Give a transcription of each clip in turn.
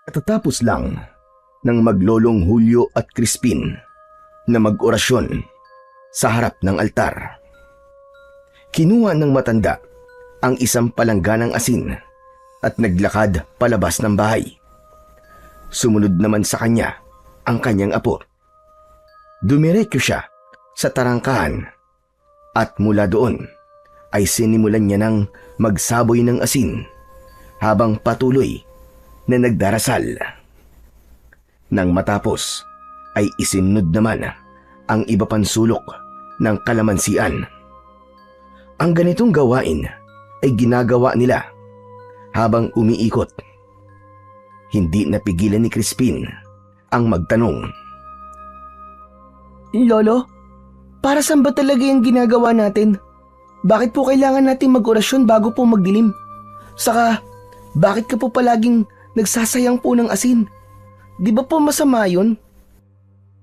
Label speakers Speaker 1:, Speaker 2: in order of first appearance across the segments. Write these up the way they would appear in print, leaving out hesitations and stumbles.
Speaker 1: Katatapos lang ng maglolong Julio at Crispin na mag-orasyon sa harap ng altar. Kinuha ng matanda ang isang palangganang asin at naglakad palabas ng bahay. Sumunod naman sa kanya ang kanyang apo. Dumiretso siya sa tarangkahan at mula doon ay sinimulan niya ng magsaboy ng asin habang patuloy na nagdarasal. Nang matapos ay isinunod naman ang iba pang sulok ng kalamansian. Ang ganitong gawain ay ginagawa nila habang umiikot. Hindi napigilan ni Crispin ang magtanong.
Speaker 2: Lolo, para saan ba talaga yung ginagawa natin? Bakit po kailangan natin mag-orasyon bago po magdilim? Saka, bakit ka po palaging nagsasayang po ng asin? Di ba po masama yun?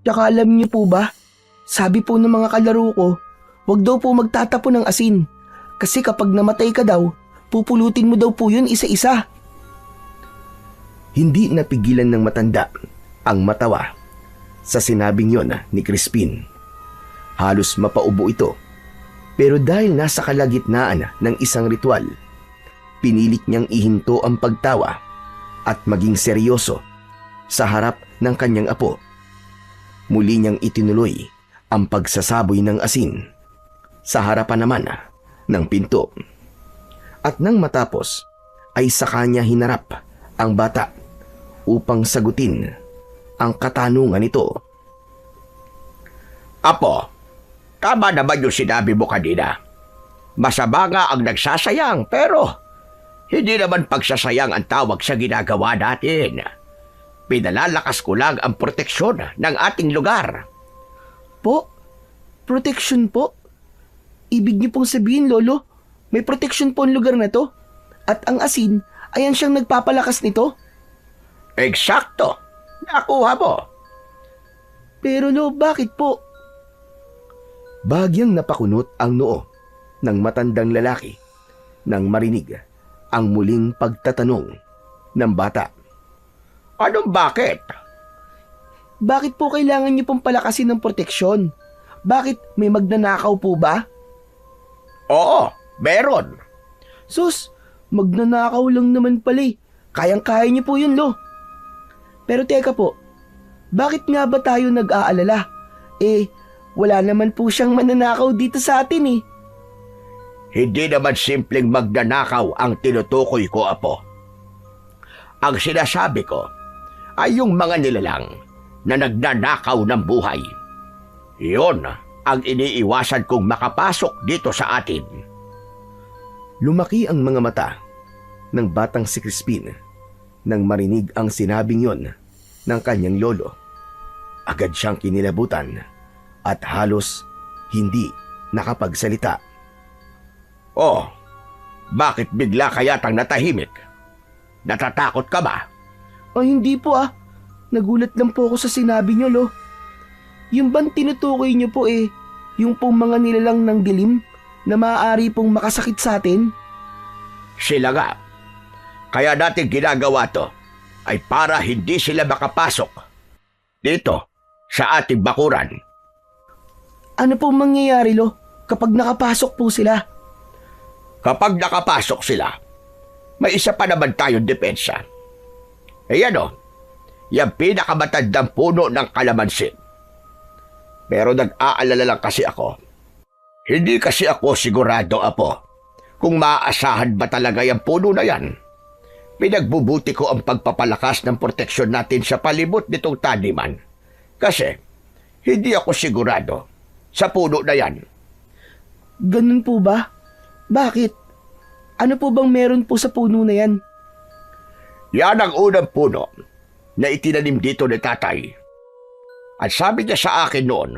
Speaker 2: Tsaka alam niyo po ba, sabi po ng mga kalaro ko, wag daw po magtatapon ng asin. Kasi kapag namatay ka daw, pupulutin mo daw po yun isa-isa.
Speaker 1: Hindi napigilan ng matanda ang matawa sa sinabing yon ni Crispin. Halos mapaubo ito, pero dahil nasa kalagitnaan ng isang ritual, pinilit niyang ihinto ang pagtawa at maging seryoso sa harap ng kanyang apo. Muli niyang itinuloy ang pagsasaboy ng asin sa harapan naman ng pinto. At nang matapos ay sa kanya hinarap ang bata upang sagutin ang katanungan nito.
Speaker 3: Apo, tama naman yung sinabi mo kanina. Masama nga ang nagsasayang pero hindi naman pagsasayang ang tawag sa ginagawa natin. Pinalalakas ko lang ang proteksyon ng ating lugar.
Speaker 2: Po? Protection po? Ibig niyo pong sabihin, Lolo, may protection po ang lugar na to? At ang asin, ayan siyang nagpapalakas nito?
Speaker 3: Eksakto! Nakuha mo!
Speaker 2: Pero Lo, bakit po?
Speaker 1: Bagyang napakunot ang noo ng matandang lalaki nang marinig ang muling pagtatanong ng bata.
Speaker 3: Anong bakit?
Speaker 2: Bakit po kailangan niyo pong palakasin ng proteksyon? Bakit may magnanakaw po ba?
Speaker 3: Oo, meron.
Speaker 2: Sus, magnanakaw lang naman pala eh. Kayang-kaya niyo po yun, Lo. Pero teka po, bakit nga ba tayo nag-aalala? Wala naman po siyang mananakaw dito sa atin eh.
Speaker 3: Hindi naman simpleng magnanakaw ang tinutukoy ko, Apo. Ang sinasabi ko ay yung mga nilalang na nagnanakaw ng buhay. Iyon ang iniiwasan kong makapasok dito sa atin.
Speaker 1: Lumaki ang mga mata ng batang si Crispin nang marinig ang sinabing yon ng kanyang lolo. Agad siyang kinilabutan at halos hindi nakapagsalita.
Speaker 3: Oh, bakit bigla kayatang natahimik? Natatakot ka ba?
Speaker 2: Hindi po ah. Nagulat lang po ako sa sinabi niyo, Lo. Yung bang tinutukoy niyo po yung pong mga nilalang ng dilim na maaari pong makasakit sa atin?
Speaker 3: Sila nga. Kaya natin ginagawa to ay para hindi sila makapasok dito sa ating bakuran.
Speaker 2: Ano pong mangyayari, Lo, kapag nakapasok po sila?
Speaker 3: Kapag nakapasok sila, may isa pa naman tayong depensa. Ayan o, yung pinakamatandang puno ng kalamansi. Pero nag-aalala lang kasi ako. Hindi kasi ako sigurado, Apo, kung maaasahan ba talaga yung puno na yan. Pinagbubuti ko ang pagpapalakas ng proteksyon natin sa palibot nitong taniman. Kasi, hindi ako sigurado sa puno na yan.
Speaker 2: Ganun po ba? Bakit? Ano po bang meron po sa puno na yan?
Speaker 3: Yan ang unang puno na itinanim dito ni tatay. At sabi niya sa akin noon,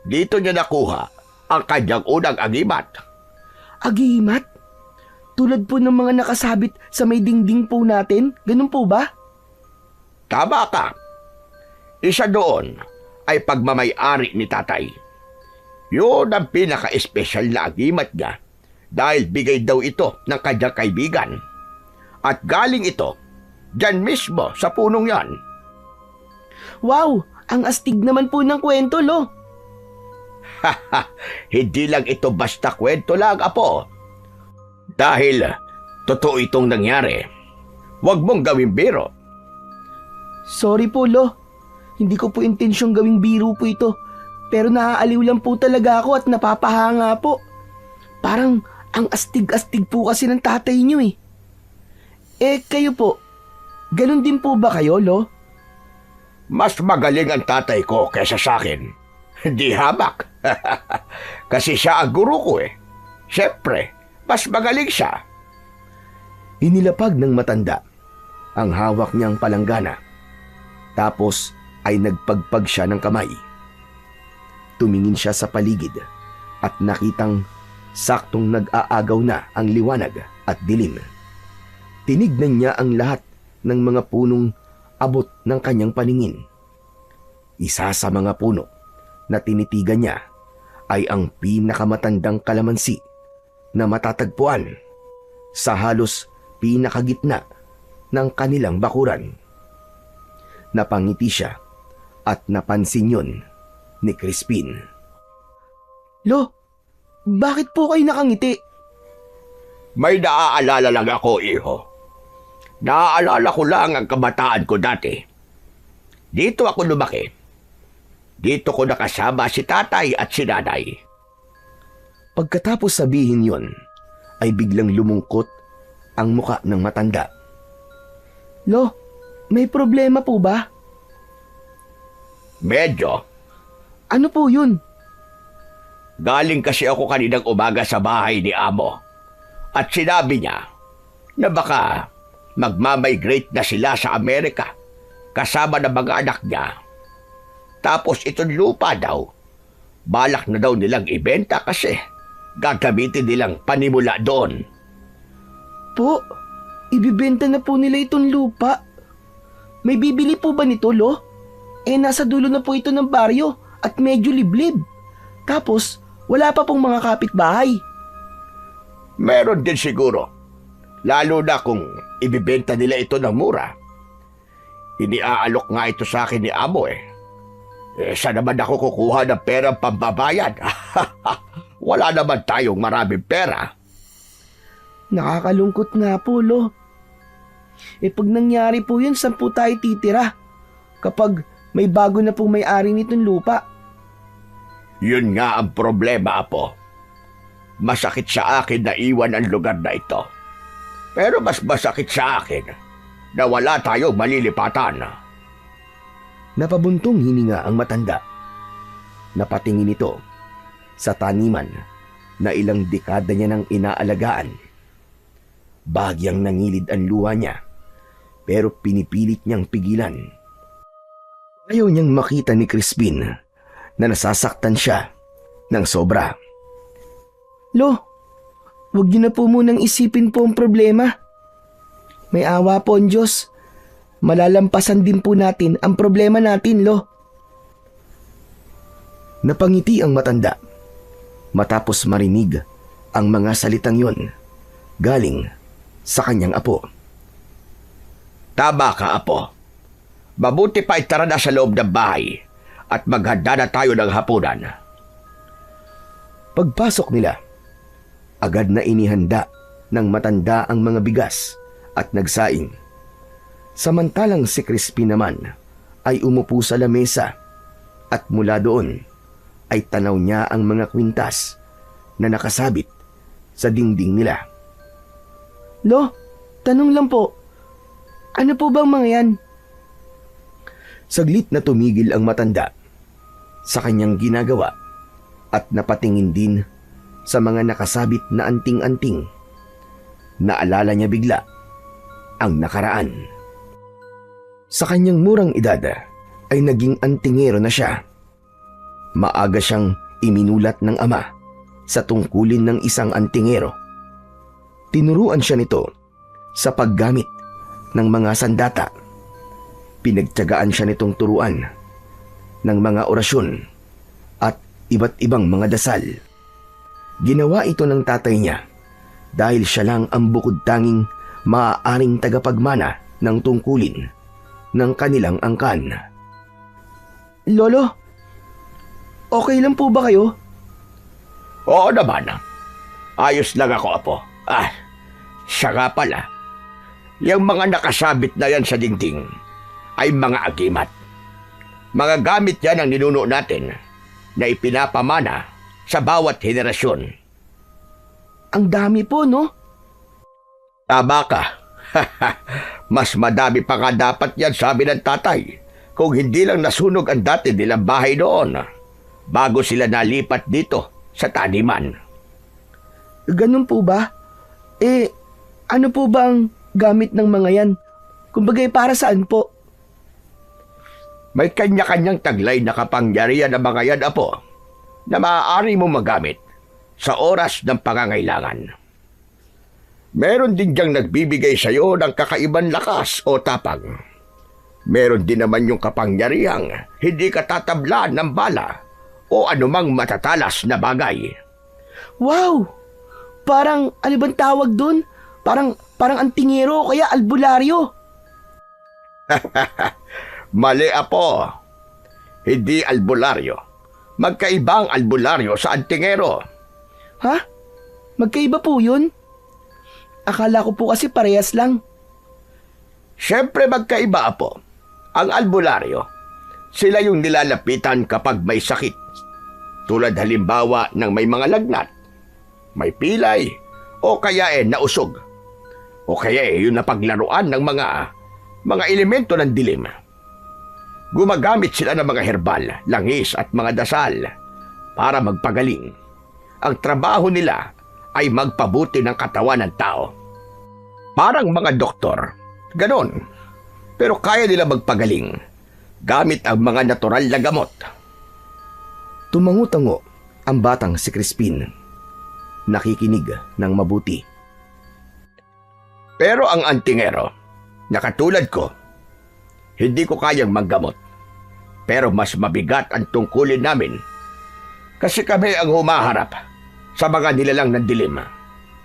Speaker 3: dito niya nakuha ang kanyang unang agimat.
Speaker 2: Agimat? Tulad po ng mga nakasabit sa may dingding po natin? Ganun po ba?
Speaker 3: Tama ka. Isa doon ay pagmamay-ari ni tatay. Yun ang pinaka-espesyal na agimat niya dahil bigay daw ito ng kanyang kaibigan. At galing ito Diyan mismo, sa punong yan.
Speaker 2: Wow, ang astig naman po ng kwento, Lo.
Speaker 3: Hindi lang ito basta kwento lang, Apo. Dahil totoo itong nangyari. Huwag mong gawing biro.
Speaker 2: Sorry po, Lo. Hindi ko po intensyong gawing biro po ito. Pero naaaliw lang po talaga ako at napapahanga po. Parang ang astig-astig po kasi ng tatay niyo eh. Kayo po, ganun din po ba kayo, Lo?
Speaker 3: Mas magaling ang tatay ko kaysa sa akin. Hindi hamak. Kasi siya ang guru ko eh. Siyempre, mas magaling siya.
Speaker 1: Inilapag ng matanda ang hawak niyang palanggana. Tapos ay nagpagpag siya ng kamay. Tumingin siya sa paligid at nakitang saktong nag-aagaw na ang liwanag at dilim. Tinignan niya ang lahat ng mga punong abot ng kanyang paningin. Isa sa mga puno na tinitigan niya ay ang pinakamatandang kalamansi na matatagpuan sa halos pinakagitna ng kanilang bakuran. Napangiti siya at napansin yun ni Crispin.
Speaker 2: Lo, bakit po kayo nakangiti?
Speaker 3: May naaalala lang ako, iho. Naaalala ko lang ang kabataan ko dati. Dito ako lumaki. Dito ko nakasama si tatay at si nanay.
Speaker 1: Pagkatapos sabihin yon, ay biglang lumungkot ang muka ng matanda.
Speaker 2: Lo, may problema po ba?
Speaker 3: Medyo.
Speaker 2: Ano po yun?
Speaker 3: Galing kasi ako kaninang umaga sa bahay ni Amo. At sinabi niya na baka magmamigrate na sila sa Amerika kasama ng mga anak niya. Tapos itong lupa daw, balak na daw nilang ibenta kasi gagamitin nilang panimula doon.
Speaker 2: Po, ibibenta na po nila itong lupa. May bibili po ba nito, Lo? Nasa dulo na po ito ng baryo at medyo liblib. Tapos, wala pa pong mga kapitbahay.
Speaker 3: Meron din siguro, lalo na kung ibibenta nila ito ng mura. Iniaalok nga ito sa akin ni Amo eh. Saan naman ako kukuha ng perang pambabayad? Wala naman tayong maraming pera.
Speaker 2: Nakakalungkot nga po, Lo. Pag nangyari po yun, saan po tayo titira? Kapag may bago na pong may-ari nitong lupa.
Speaker 3: Yun nga ang problema, Apo. Masakit sa akin na iwan ang lugar na ito. Pero mas masakit sa akin na wala tayong malilipatan.
Speaker 1: Napabuntong hininga ang matanda. Napatingin ito sa taniman na ilang dekada niya nang inaalagaan. Bahagyang nangilid ang luha niya, pero pinipilit niyang pigilan. Ayaw niyang makita ni Crispin na nasasaktan siya ng sobra.
Speaker 2: Lo, huwag niyo na po munang isipin po ang problema. May awa po ang Diyos. Malalampasan din po natin ang problema natin, Lo.
Speaker 1: Napangiti ang matanda matapos marinig ang mga salitang yon galing sa kanyang apo.
Speaker 3: Tama ka, Apo. Mabuti pa itara na sa loob ng bahay at maghanda na tayo ng hapunan.
Speaker 1: Pagpasok nila, agad na inihanda ng matanda ang mga bigas at nagsaing. Samantalang si Crispin naman ay umupo sa lamesa at mula doon ay tanaw niya ang mga kwintas na nakasabit sa dingding nila.
Speaker 2: Lo, tanong lang po. Ano po bang mga yan?
Speaker 1: Saglit na tumigil ang matanda sa kanyang ginagawa at napatingin din sa mga nakasabit na anting-anting. Naalala niya bigla ang nakaraan. Sa kanyang murang edad ay naging antingero na siya. Maaga siyang iminulat ng ama sa tungkulin ng isang antingero. Tinuruan siya nito sa paggamit ng mga sandata. Pinagtiyagaan siya nitong turuan ng mga orasyon at iba't ibang mga dasal. Ginawa ito ng tatay niya dahil siya lang ang bukod tanging maaaring tagapagmana ng tungkulin ng kanilang angkan.
Speaker 2: Lolo, okay lang po ba kayo?
Speaker 3: Oo naman. Ayos lang ako, Apo. Siya nga pala. Yung mga nakasabit na yan sa dingding ay mga agimat. Mga gamit yan ang ninuno natin na ipinapamana sa bawat henerasyon.
Speaker 2: Ang dami po, no?
Speaker 3: Tama ka. Mas madami pa nga dapat yan, sabi ng tatay, kung hindi lang nasunog ang dati nilang bahay noon bago sila nalipat dito sa taniman.
Speaker 2: Ganun po ba? Ano po ba ang gamit ng mga yan? Kumbagay para saan po?
Speaker 3: May kanya-kanyang taglay na kapangyarihan ng mga yan, Apo, na maaari mo magamit sa oras ng pangangailangan. Meron din diyang nagbibigay sa iyo ng kakaibang lakas o tapang. Meron din naman yung kapangyarihang hindi ka tatablan ng bala o anumang matatalas na bagay.
Speaker 2: Wow! Parang, ano bang tawag dun? Parang antingero o kaya albularyo.
Speaker 3: Mali, Apo. Hindi albularyo. Magkaibang albularyo sa antingero.
Speaker 2: Ha? Magkaiba po yun? Akala ko po kasi parehas lang.
Speaker 3: Siyempre magkaiba, Apo. Ang albularyo, sila yung nilalapitan kapag may sakit. Tulad halimbawa ng may mga lagnat, may pilay, o kaya nausog. O kaya yung napaglaruan ng mga elemento ng dilim. Gumagamit sila ng mga herbal, langis at mga dasal para magpagaling. Ang trabaho nila ay magpabuti ng katawan ng tao. Parang mga doktor, ganon. Pero kaya nila magpagaling gamit ang mga natural na gamot.
Speaker 1: Tumango-tango ang batang si Crispin. Nakikinig ng mabuti.
Speaker 3: Pero ang antingero, na katulad ko, hindi ko kayang maggamot. Pero mas mabigat ang tungkulin namin kasi kami ang humaharap sa mga nilalang ng dilim,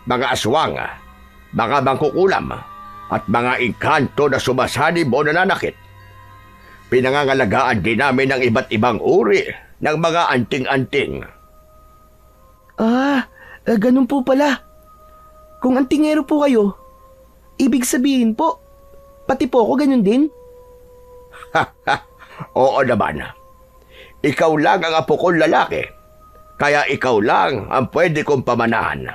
Speaker 3: mga aswang, mga mangkukulam, at mga engkanto na sumasanib o nananakit. Pinangangalagaan din namin ang iba't ibang uri ng mga anting-anting.
Speaker 2: Ganun po pala. Kung antingero po kayo, ibig sabihin po, pati po ako ganun din?
Speaker 3: Oo naman. Ikaw lang ang apo kong lalaki, kaya ikaw lang ang pwede kong pamanahan.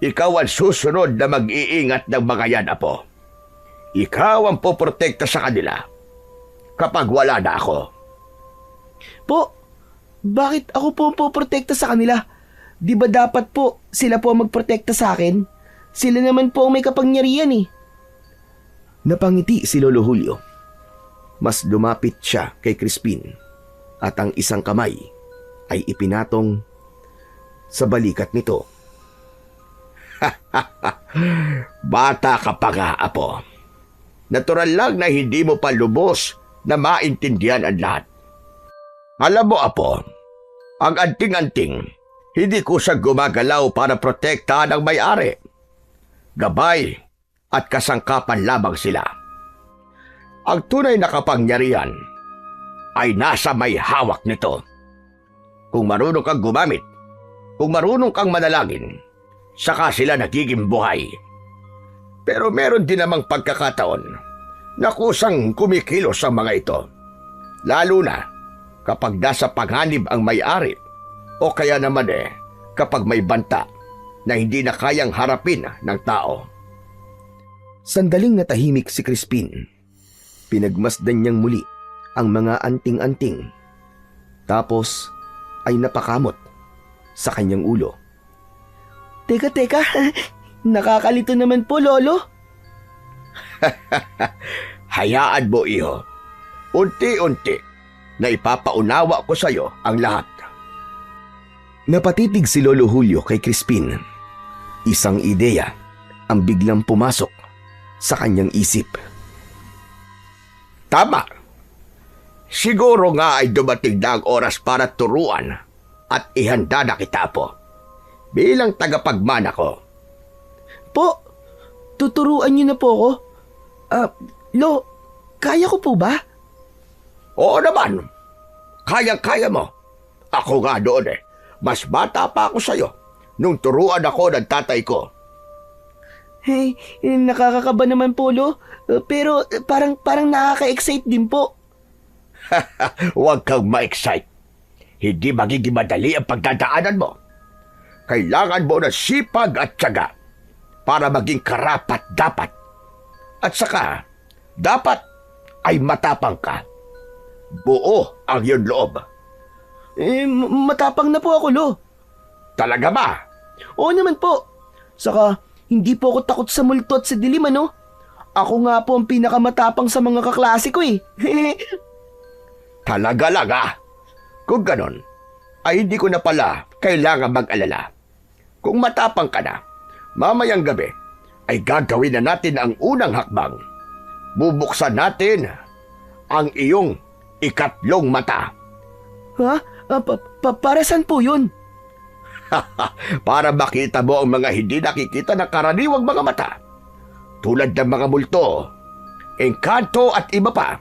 Speaker 3: Ikaw ang susunod na mag-iingat ng mga yan, Apo. Ikaw ang poprotekta sa kanila kapag wala na ako.
Speaker 2: Po, bakit ako po ang poprotekta sa kanila? Di ba dapat po sila po ang magprotekta sa akin? Sila naman po ang may kapangyarihan eh.
Speaker 1: Napangiti si Lolo Julio. Mas lumapit siya kay Crispin at ang isang kamay ay ipinatong sa balikat nito.
Speaker 3: Bata ka pa nga, Apo. Natural lang na hindi mo pa lubos na maintindihan ang lahat. Alam mo, Apo, ang anting-anting, hindi ko siya gumagalaw para protektahan ang may-ari. Gabay at kasangkapan lamang sila. Ang tunay na kapangyarihan ay nasa may hawak nito. Kung marunong kang gumamit, kung marunong kang manalangin, saka sila nagiging buhay. Pero meron din namang pagkakataon na kusang kumikilos ang mga ito. Lalo na kapag nasa panganib ang may-ari o kaya naman kapag may banta na hindi na kayang harapin ng tao.
Speaker 1: Sandaling natahimik si Crispin. Pinagmasdan niyang muli ang mga anting-anting. Tapos ay napakamot sa kanyang ulo.
Speaker 2: Teka, nakakalito naman po, Lolo.
Speaker 3: Hayaan mo, iho. Unti-unti na ipapaunawa ko sa iyo ang lahat.
Speaker 1: Napatitig si Lolo Julio kay Crispin. Isang ideya ang biglang pumasok sa kanyang isip.
Speaker 3: Tama. Siguro nga ay dumating na ang oras para turuan at ihanda na kita, po. Bilang tagapagmana ko.
Speaker 2: Po, tuturuan niyo na po ako. Lo, kaya ko po ba?
Speaker 3: Oo naman. Kayang-kaya mo. Ako nga doon eh. Mas bata pa ako sa'yo nung turuan ako ng tatay ko.
Speaker 2: Hey, nakakakaba naman po, Lo. Pero parang nakaka-excite din po.
Speaker 3: Huwag kang ma-excite. Hindi magiging madali ang pagdadaanan mo. Kailangan mo ng sipag at tiyaga para maging karapat-dapat. At saka, dapat ay matapang ka. Buo ang iyong loob.
Speaker 2: Matapang na po ako, Lo.
Speaker 3: Talaga ba?
Speaker 2: Oo naman po. Saka, hindi po ako takot sa multo at sa dilim, ano? Ako nga po ang pinakamatapang sa mga kaklase ko eh.
Speaker 3: Talaga lang ah. Kung ganon, ay hindi ko na pala kailangan mag-alala. Kung matapang ka na, mamayang gabi ay gagawin na natin ang unang hakbang. Bubuksan natin ang iyong ikatlong mata.
Speaker 2: Ha? Para saan po yun?
Speaker 3: Para makita mo ang mga hindi nakikita ng karaniwang mga mata. Tulad ng mga multo, engkanto at iba pa.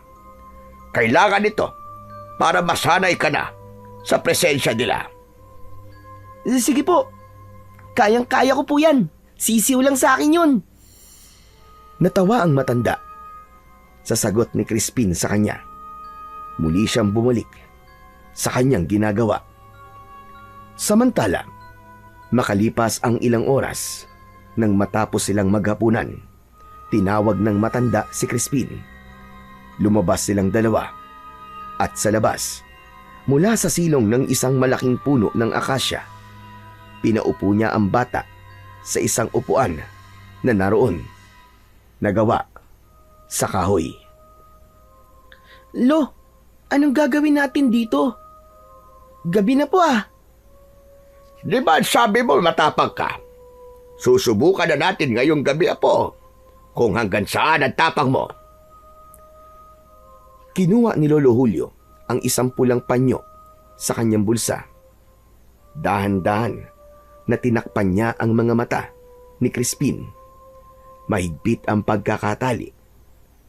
Speaker 3: Kailangan ito para masanay ka na sa presensya nila.
Speaker 2: Sige po. Kayang-kaya ko po yan. Sisiw lang sa akin yun.
Speaker 1: Natawa ang matanda sa sagot ni Crispin sa kanya. Muli siyang bumalik sa kanyang ginagawa. Samantala, makalipas ang ilang oras nang matapos silang maghapunan, tinawag ng matanda si Crispin. Lumabas silang dalawa at sa labas, mula sa silong ng isang malaking puno ng akasya, pinaupo niya ang bata sa isang upuan na naroon, nagawa sa kahoy.
Speaker 2: Lo, anong gagawin natin dito? Gabi na po ah.
Speaker 3: Di ba sabi mo matapang ka? Susubukan na natin ngayong gabi, apo, kung hanggang saan ang tapang mo.
Speaker 1: Kinuha ni Lolo Julio ang isang pulang panyo sa kanyang bulsa. Dahan-dahan na tinakpan niya ang mga mata ni Crispin. Mahigpit ang pagkakatali,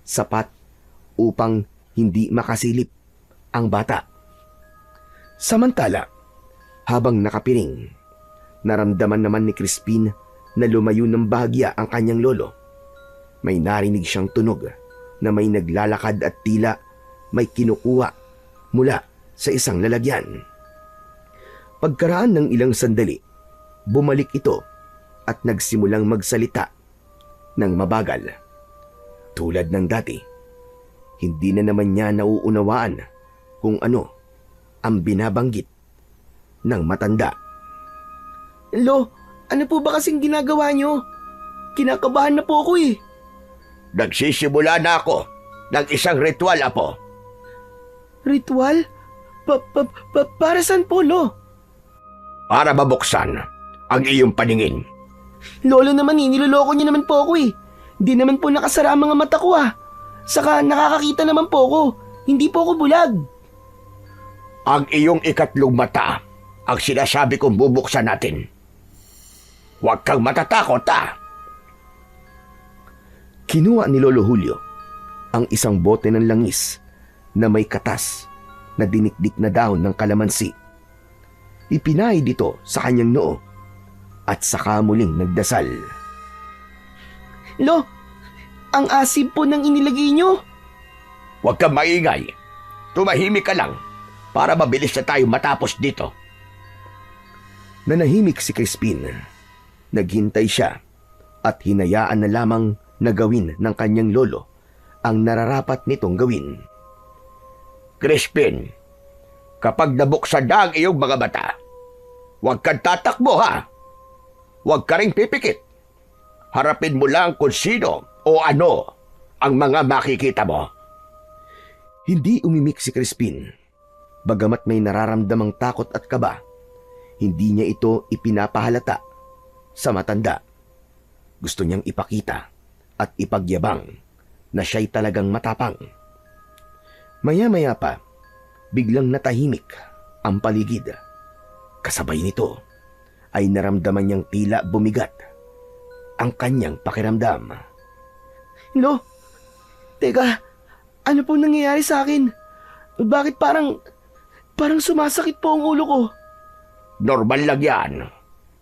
Speaker 1: sapat upang hindi makasilip ang bata. Samantala, habang nakapiring, naramdaman naman ni Crispin na lumayo ng bahagya ang kanyang lolo. May narinig siyang tunog na may naglalakad at tila may kinukuha mula sa isang lalagyan. Pagkaraan ng ilang sandali, bumalik ito at nagsimulang magsalita ng mabagal. Tulad ng dati, hindi na naman niya nauunawaan kung ano ang binabanggit ng matanda.
Speaker 2: Lo, ano po ba kasing ginagawa niyo? Kinakabahan na po ako eh.
Speaker 3: Nagsisimula na ako ng isang ritual, apo.
Speaker 2: Ritual? Para saan po, Lo?
Speaker 3: Para mabuksan ang iyong paningin.
Speaker 2: Lolo naman eh, niloloko niyo naman po ako eh. Di naman po nakasara ang mga mata ko ah. Saka nakakakita naman po ako. Hindi po ako bulag.
Speaker 3: Ang iyong ikatlong mata ang sinasabi kong bubuksan natin. Huwag kang matatakot, ah.
Speaker 1: Kinuha ni Lolo Julio ang isang bote ng langis na may katas na dinikdik na dahon ng kalamansi. Ipinahid dito sa kanyang noo at saka muling nagdasal.
Speaker 2: Lo, ang asim po ng inilagay niyo.
Speaker 3: Huwag kang maingay. Tumahimik ka lang para mabilis na tayo matapos dito.
Speaker 1: Nanahimik si Crispin. Naghintay siya at hinayaan na lamang na gawin ng kanyang lolo ang nararapat nitong gawin.
Speaker 3: Crispin, kapag nabuksan na ang iyong mga mata, huwag kang tatakbo, ha? Huwag ka rin pipikit. Harapin mo lang kung sino o ano ang mga makikita mo.
Speaker 1: Hindi umimik si Crispin. Bagamat may nararamdamang takot at kaba, hindi niya ito ipinapahalata sa matanda. Gusto niyang ipakita at ipagyabang na siya'y talagang matapang. Maya-maya pa, biglang natahimik ang paligid. Kasabay nito ay naramdaman niyang tila bumigat ang kanyang pakiramdam.
Speaker 2: Lo, Teka, ano po nangyayari sa akin? Bakit parang sumasakit po ang ulo ko?
Speaker 3: Normal lang yan.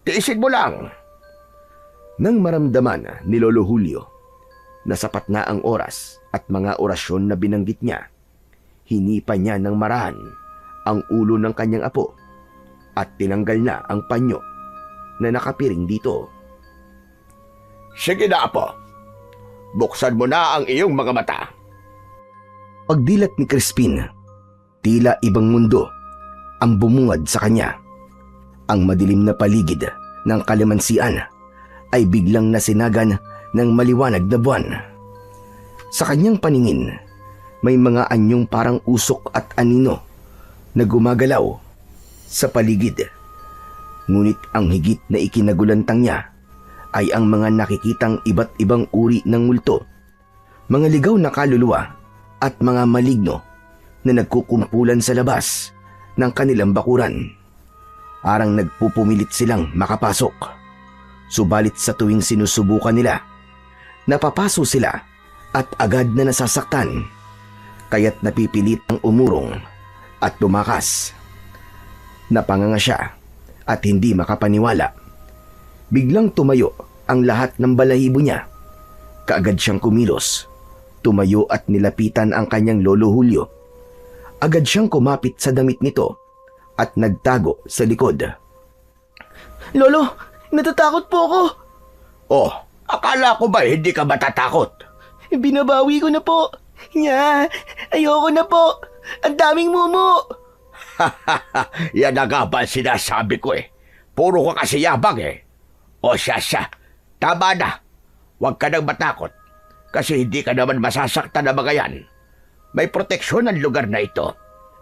Speaker 3: Tiisin mo lang.
Speaker 1: Nang maramdaman ni Lolo Julio na sapat na ang oras at mga orasyon na binanggit niya, hinipa niya ng marahan ang ulo ng kanyang apo at tinanggal na ang panyo na nakapiring dito.
Speaker 3: Sige na, Apo. Buksan mo na ang iyong mga mata.
Speaker 1: Pagdilat ni Crispin, tila ibang mundo ang bumungad sa kanya. Ang madilim na paligid ng kalamansian ay biglang nasinagan ng maliwanag na buwan. Sa kanyang paningin, may mga anyong parang usok at anino na gumagalaw sa paligid. Ngunit ang higit na ikinagulantang niya ay ang mga nakikitang iba't ibang uri ng multo, mga ligaw na kaluluwa at mga maligno na nagkukumpulan sa labas ng kanilang bakuran. Parang nagpupumilit silang makapasok. Subalit sa tuwing sinusubukan nila, napapaso sila at agad na nasasaktan. Kaya't napipilit ang umurong at tumakas. Napanganga siya at hindi makapaniwala. Biglang tumayo ang lahat ng balahibo niya. Kaagad siyang kumilos. Tumayo at nilapitan ang kanyang Lolo Julio. Agad siyang kumapit sa damit nito at nagtago sa likod.
Speaker 2: Lolo, natatakot po ako.
Speaker 3: Oh, akala ko ba hindi ka matatakot?
Speaker 2: Binabawi ko na po. Ayoko na po. Ang daming mumu.
Speaker 3: Yan na nga ba sinasabi ko eh. Puro ka kasi yabang eh. O siya, tama na. Huwag ka nang matakot. Kasi hindi ka naman masasaktan na mga yan. May proteksyon ang lugar na ito.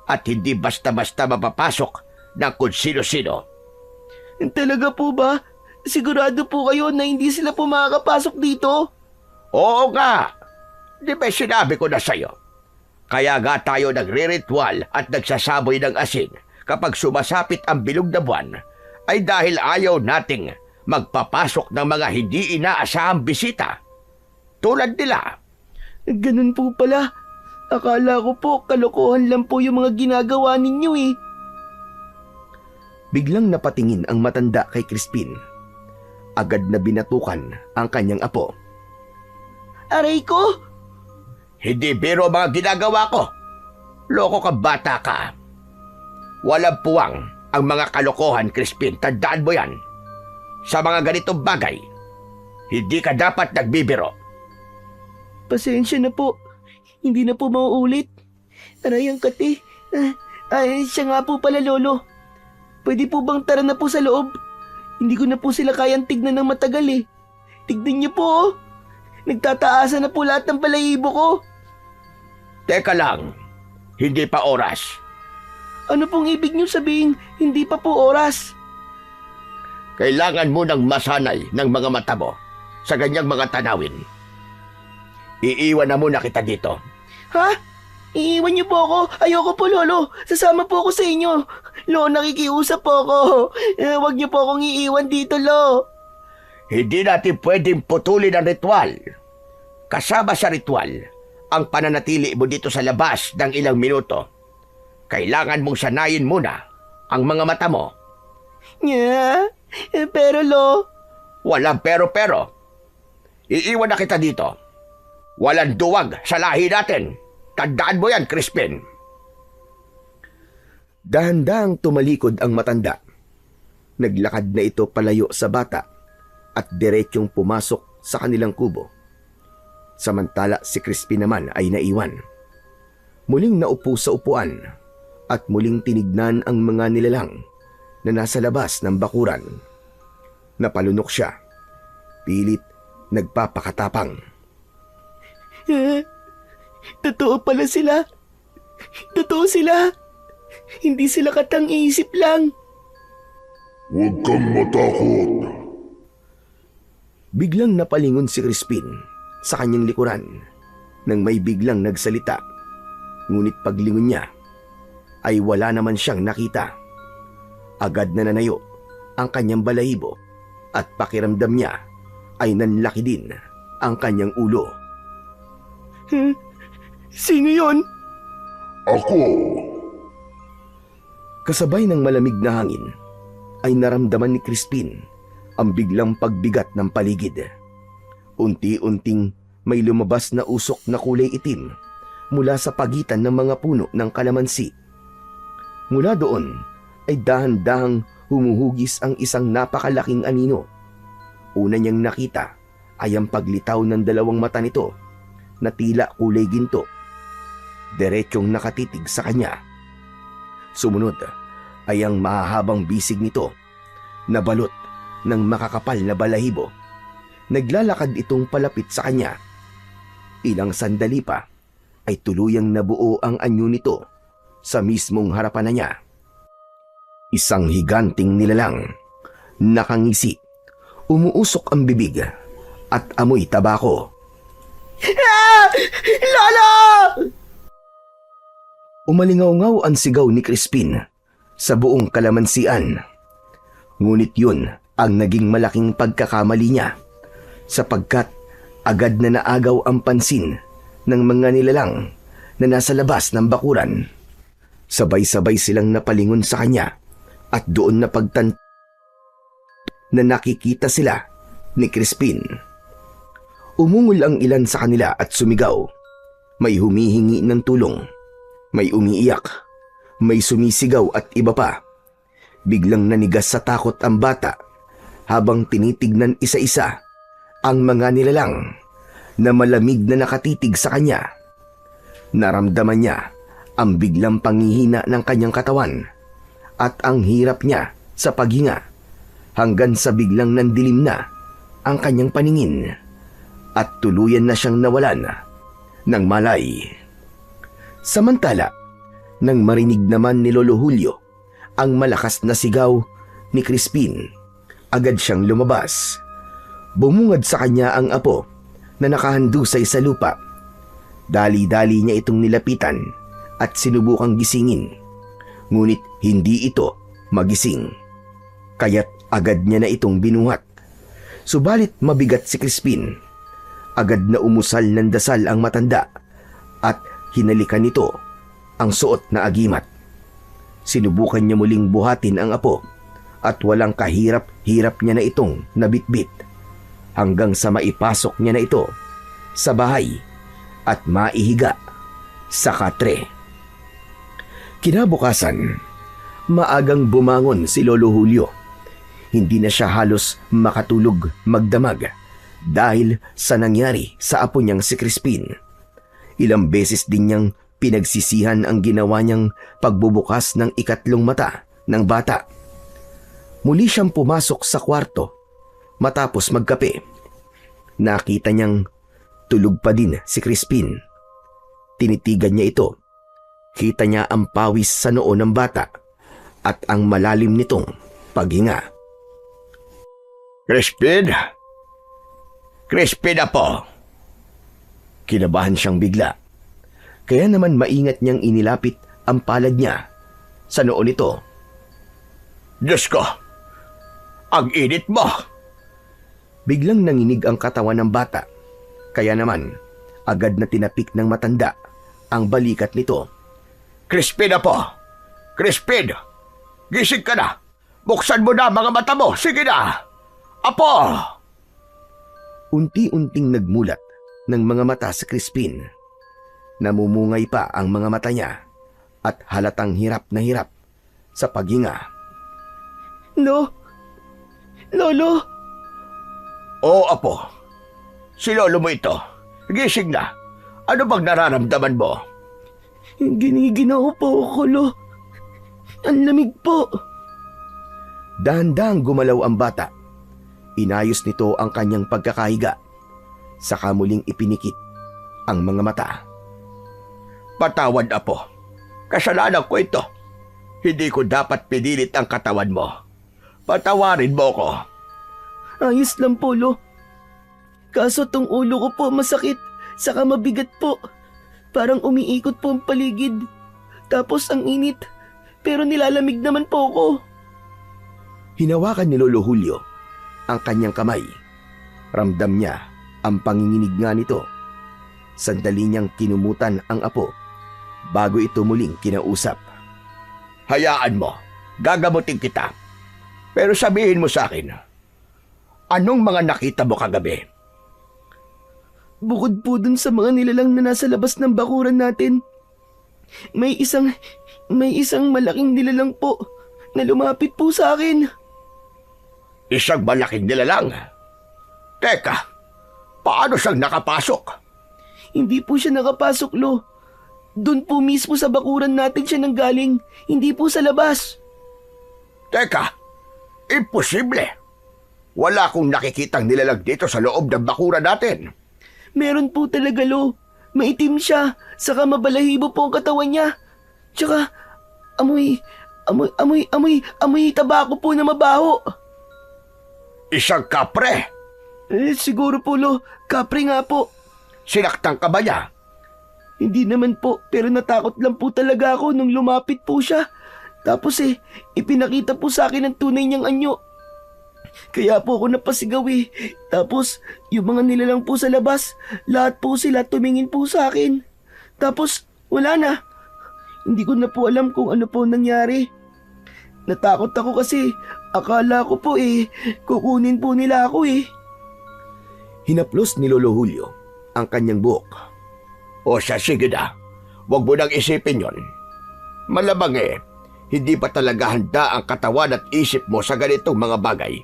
Speaker 3: At hindi basta-basta mapapasok ng kung sino-sino.
Speaker 2: Talaga po ba? Sigurado po kayo na hindi sila po makakapasok dito?
Speaker 3: Oo nga. Di ba sinabi ko na sa'yo? Kaya nga tayo nagre-ritual at nagsasaboy ng asin kapag sumasapit ang bilog na buwan ay dahil ayaw nating magpapasok ng mga hindi inaasahang bisita. Tulad nila.
Speaker 2: Ganun po pala. Akala ko po kalokohan lang po yung mga ginagawa ninyo eh.
Speaker 1: Biglang napatingin ang matanda kay Crispin. Agad na binatukan ang kanyang apo.
Speaker 2: Aray ko!
Speaker 3: Hindi biro mga ginagawa ko. Loko ka bata ka. Walang puwang ang mga kalokohan, Crispin. Tandaan mo yan. Sa mga ganitong bagay, hindi ka dapat nagbibiro.
Speaker 2: Pasensya na po. Hindi na po mauulit. Aray ang kati. Ay, siya nga po pala, Lolo. Pwede po bang tara na po sa loob? Hindi ko na po sila kayang tignan ng matagal eh. Tignan niyo po oh. Nagtataasan na po lahat ng balahibo ko.
Speaker 3: Teka lang, hindi pa oras.
Speaker 2: Ano pong ibig niyo sabihin, hindi pa po oras?
Speaker 3: Kailangan mo nang masanay ng mga mata mo sa ganyang mga tanawin. Iiwan na muna kita dito.
Speaker 2: Ha? Iiwan niyo po ako? Ayoko po, Lolo. Sasama po ako sa inyo. Lo, nakikiusap po ako. Huwag niyo po akong iiwan dito, Lo.
Speaker 3: Hindi natin pwedeng putulin ang ritual. Kasama sa ritual, ang pananatili mo dito sa labas ng ilang minuto. Kailangan mong sanayin muna ang mga mata mo.
Speaker 2: Pero, Lo...
Speaker 3: Walang pero-pero. Iiwan na kita dito. Walang duwag sa lahi natin. Tandaan mo yan, Crispin.
Speaker 1: Dahan-dahang tumalikod ang matanda. Naglakad na ito palayo sa bata at diretsyong pumasok sa kanilang kubo. Samantala si Crispin naman ay naiwan. Muling naupo sa upuan at muling tinignan ang mga nilalang na nasa labas ng bakuran. Napalunok siya. Pilit nagpapakatapang.
Speaker 2: Totoo pala sila. Totoo sila. Hindi sila katang-isip lang.
Speaker 4: Huwag kang matakot.
Speaker 1: Biglang napalingon si Crispin sa kanyang likuran nang may biglang nagsalita. Ngunit paglingon niya ay wala naman siyang nakita. Agad na nanayo ang kanyang balahibo at pakiramdam niya ay nanlaki din ang kanyang ulo.
Speaker 2: Sino yon?
Speaker 4: Ako!
Speaker 1: Kasabay ng malamig na hangin, ay naramdaman ni Crispin ang biglang pagbigat ng paligid. Unti-unting may lumabas na usok na kulay itim mula sa pagitan ng mga puno ng kalamansi. Mula doon ay dahan-dahang humuhugis ang isang napakalaking anino. Una niyang nakita ay ang paglitaw ng dalawang mata nito na tila kulay ginto. Diretsyong nakatitig sa kanya. Sumunod ay ang mahahabang bisig nito na balot ng makakapal na balahibo. Naglalakad itong palapit sa kanya. Ilang sandali pa ay tuluyang nabuo ang anyo nito sa mismong harapan na niya. Isang higanting nilalang, nakangisi, umuusok ang bibig at amoy tabako.
Speaker 2: Lolo!
Speaker 1: Umalingaw-ngaw ang sigaw ni Crispin sa buong kalamansian. Ngunit yun ang naging malaking pagkakamali niya sapagkat agad na naagaw ang pansin ng mga nilalang na nasa labas ng bakuran. Sabay-sabay silang napalingon sa kanya at doon napagtan na nakikita sila ni Crispin. Umungol ang ilan sa kanila at sumigaw. May humihingi ng tulong. May umiiyak, may sumisigaw at iba pa. Biglang nanigas sa takot ang bata habang tinitignan isa-isa ang mga nilalang na malamig na nakatitig sa kanya. Naramdaman niya ang biglang panghihina ng kanyang katawan at ang hirap niya sa paghinga hanggang sa biglang nandilim na ang kanyang paningin at tuluyan na siyang nawalan ng malay. Samantala, nang marinig naman ni Lolo Julio ang malakas na sigaw ni Crispin, agad siyang lumabas. Bumungad sa kanya ang apo na nakahandusay sa lupa. Dali-dali niya itong nilapitan at sinubukang gisingin. Ngunit hindi ito magising. Kaya't agad niya na itong binuhat. Subalit mabigat si Crispin. Agad na umusal ng dasal ang matanda at hinalikan nito ang suot na agimat. Sinubukan niya muling buhatin ang apo at walang kahirap-hirap niya na itong nabitbit hanggang sa maipasok niya na ito sa bahay at maihiga sa katre. Kinabukasan, maagang bumangon si Lolo Julio. Hindi na siya halos makatulog magdamag dahil sa nangyari sa apo niyang si Crispin. Ilang beses din niyang pinagsisihan ang ginawa niyang pagbubukas ng ikatlong mata ng bata. Muli siyang pumasok sa kwarto matapos magkape. Nakita niyang tulog pa din si Crispin. Tinitigan niya ito. Kita niya ang pawis sa noo ng bata at ang malalim nitong paghinga.
Speaker 3: Crispin? Crispin na po!
Speaker 1: Kinabahan siyang bigla. Kaya naman maingat niyang inilapit ang palad niya sa noo nito.
Speaker 3: Diyos ko! Ang init mo!
Speaker 1: Biglang nanginig ang katawan ng bata. Kaya naman, agad na tinapik ng matanda ang balikat nito.
Speaker 3: Crispin na po! Crispin! Gising ka na! Buksan mo na mga mata mo! Sige na! Apo!
Speaker 1: Unti-unting nagmulat ng mga mata si Crispin. Namumungay pa ang mga mata niya at halatang hirap na hirap sa paghinga.
Speaker 2: Lolo!
Speaker 3: Oo, Apo. Si lolo mo ito. Gising na. Ano bang nararamdaman mo?
Speaker 2: Giniginaw po ako, Lo. Ang lamig po.
Speaker 1: Dahan-dahang gumalaw ang bata. Inayos nito ang kanyang pagkakahiga. Saka muling ipinikit ang mga mata.
Speaker 3: Patawad, Apo. Kasalanan ko ito. Hindi ko dapat pinilit ang katawan mo. Patawarin mo ko.
Speaker 2: Ayos lang po, Lo. Kaso tong ulo ko po masakit, saka mabigat po. Parang umiikot po ang paligid. Tapos ang init, pero nilalamig naman po ako.
Speaker 1: Hinawakan ni Lolo Julio ang kanyang kamay. Ramdam niya ang panginginig nga nito. Sandali niyang kinumutan ang apo bago ito muling kinausap.
Speaker 3: Hayaan mo, gagamutin kita. Pero sabihin mo sa akin, anong mga nakita mo kagabi?
Speaker 2: Bukod po dun sa mga nilalang na nasa labas ng bakuran natin, may isang malaking nilalang po na lumapit po sa akin.
Speaker 3: Isang malaking nilalang. Teka, paano siyang nakapasok?
Speaker 2: Hindi po siya nakapasok, Lo. Doon po mismo sa bakuran natin siya nanggaling, hindi po sa labas.
Speaker 3: Teka, imposible. Wala akong nakikitang nilalang dito sa loob ng bakuran natin.
Speaker 2: Meron po talaga, Lo. Maitim siya, saka mabalahibo po ang katawan niya. Tsaka, amoy tabako po na mabaho.
Speaker 3: Isang kapre.
Speaker 2: Siguro po, Lo. Kapre nga po.
Speaker 3: Sinaktan ka ba niya?
Speaker 2: Hindi naman po, pero natakot lang po talaga ako nung lumapit po siya. Tapos ipinakita po sa akin ang tunay niyang anyo. Kaya po ako napasigaw eh. Tapos, yung mga nilalang po sa labas, lahat po sila tumingin po sa akin. Tapos, wala na. Hindi ko na po alam kung ano po nangyari. Natakot ako kasi akala ko po kukunin po nila ako eh.
Speaker 1: Hinaplos ni Lolo Julio ang kanyang buhok.
Speaker 3: O siya, sige na. Huwag mo nang isipin yon. Malamang hindi pa talaga handa ang katawan at isip mo sa ganitong mga bagay.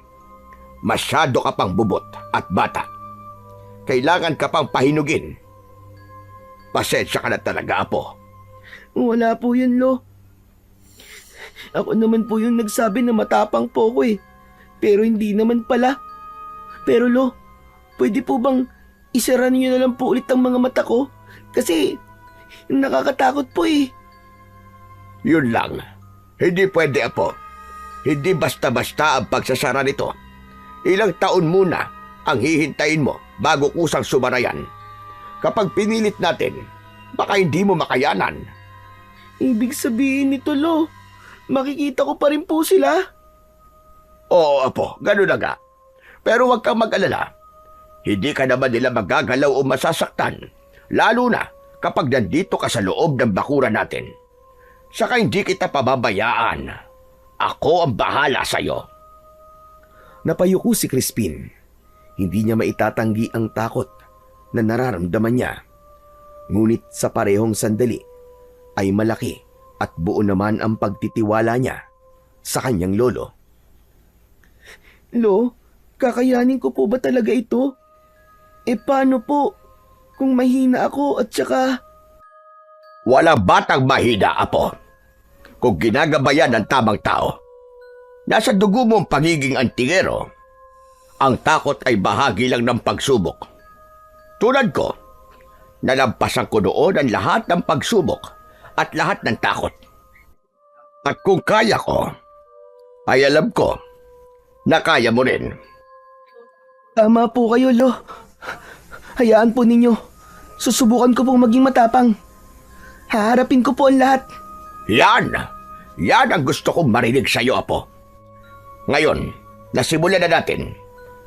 Speaker 3: Masyado ka pang bubot at bata. Kailangan ka pang pahinugin. Pasensya ka na talaga, Apo.
Speaker 2: Wala po yun, Lo. Ako naman po yung nagsabi na matapang po ko eh. Pero hindi naman pala. Pero Lo, pwede po bang isara niyo na lang po ulit ang mga mata ko? Kasi nakakatakot po eh.
Speaker 3: Yun lang. Hindi pwede, Apo. Hindi basta-basta ang pagsasara nito. Ilang taon muna ang hihintayin mo bago kusang sumarayan. Kapag pinilit natin, baka hindi mo makayanan.
Speaker 2: Ibig sabihin nito, Lo, makikita ko pa rin po sila?
Speaker 3: Oo, Apo, gano'n na nga. Pero huwag kang mag-alala. Hindi ka naman nila magagalaw o masasaktan, lalo na kapag nandito ka sa loob ng bakuran natin. Saka hindi kita pababayaan. Ako ang bahala sa'yo.
Speaker 1: Napayuko si Crispin. Hindi niya maitatanggi ang takot na nararamdaman niya. Ngunit sa parehong sandali ay malaki at buo naman ang pagtitiwala niya sa kanyang lolo.
Speaker 2: Lo, kakayanin ko po ba talaga ito? Paano po kung mahina ako at saka...
Speaker 3: Walang batang mahina, Apo. Kung ginagabayan ng tamang tao. Nasa dugo mo ang pagiging antingero. Ang takot ay bahagi lang ng pagsubok. Tulad ko, nalampasan ko noon ang lahat ng pagsubok at lahat ng takot. At kung kaya ko, ay alam ko na kaya mo rin.
Speaker 2: Tama po kayo, Lo. Hayaan po ninyo. Susubukan ko pong maging matapang. Haharapin ko po ang lahat.
Speaker 3: Yan! Yan ang gusto kong marinig sa iyo, Apo. Ngayon, nasimulan na natin.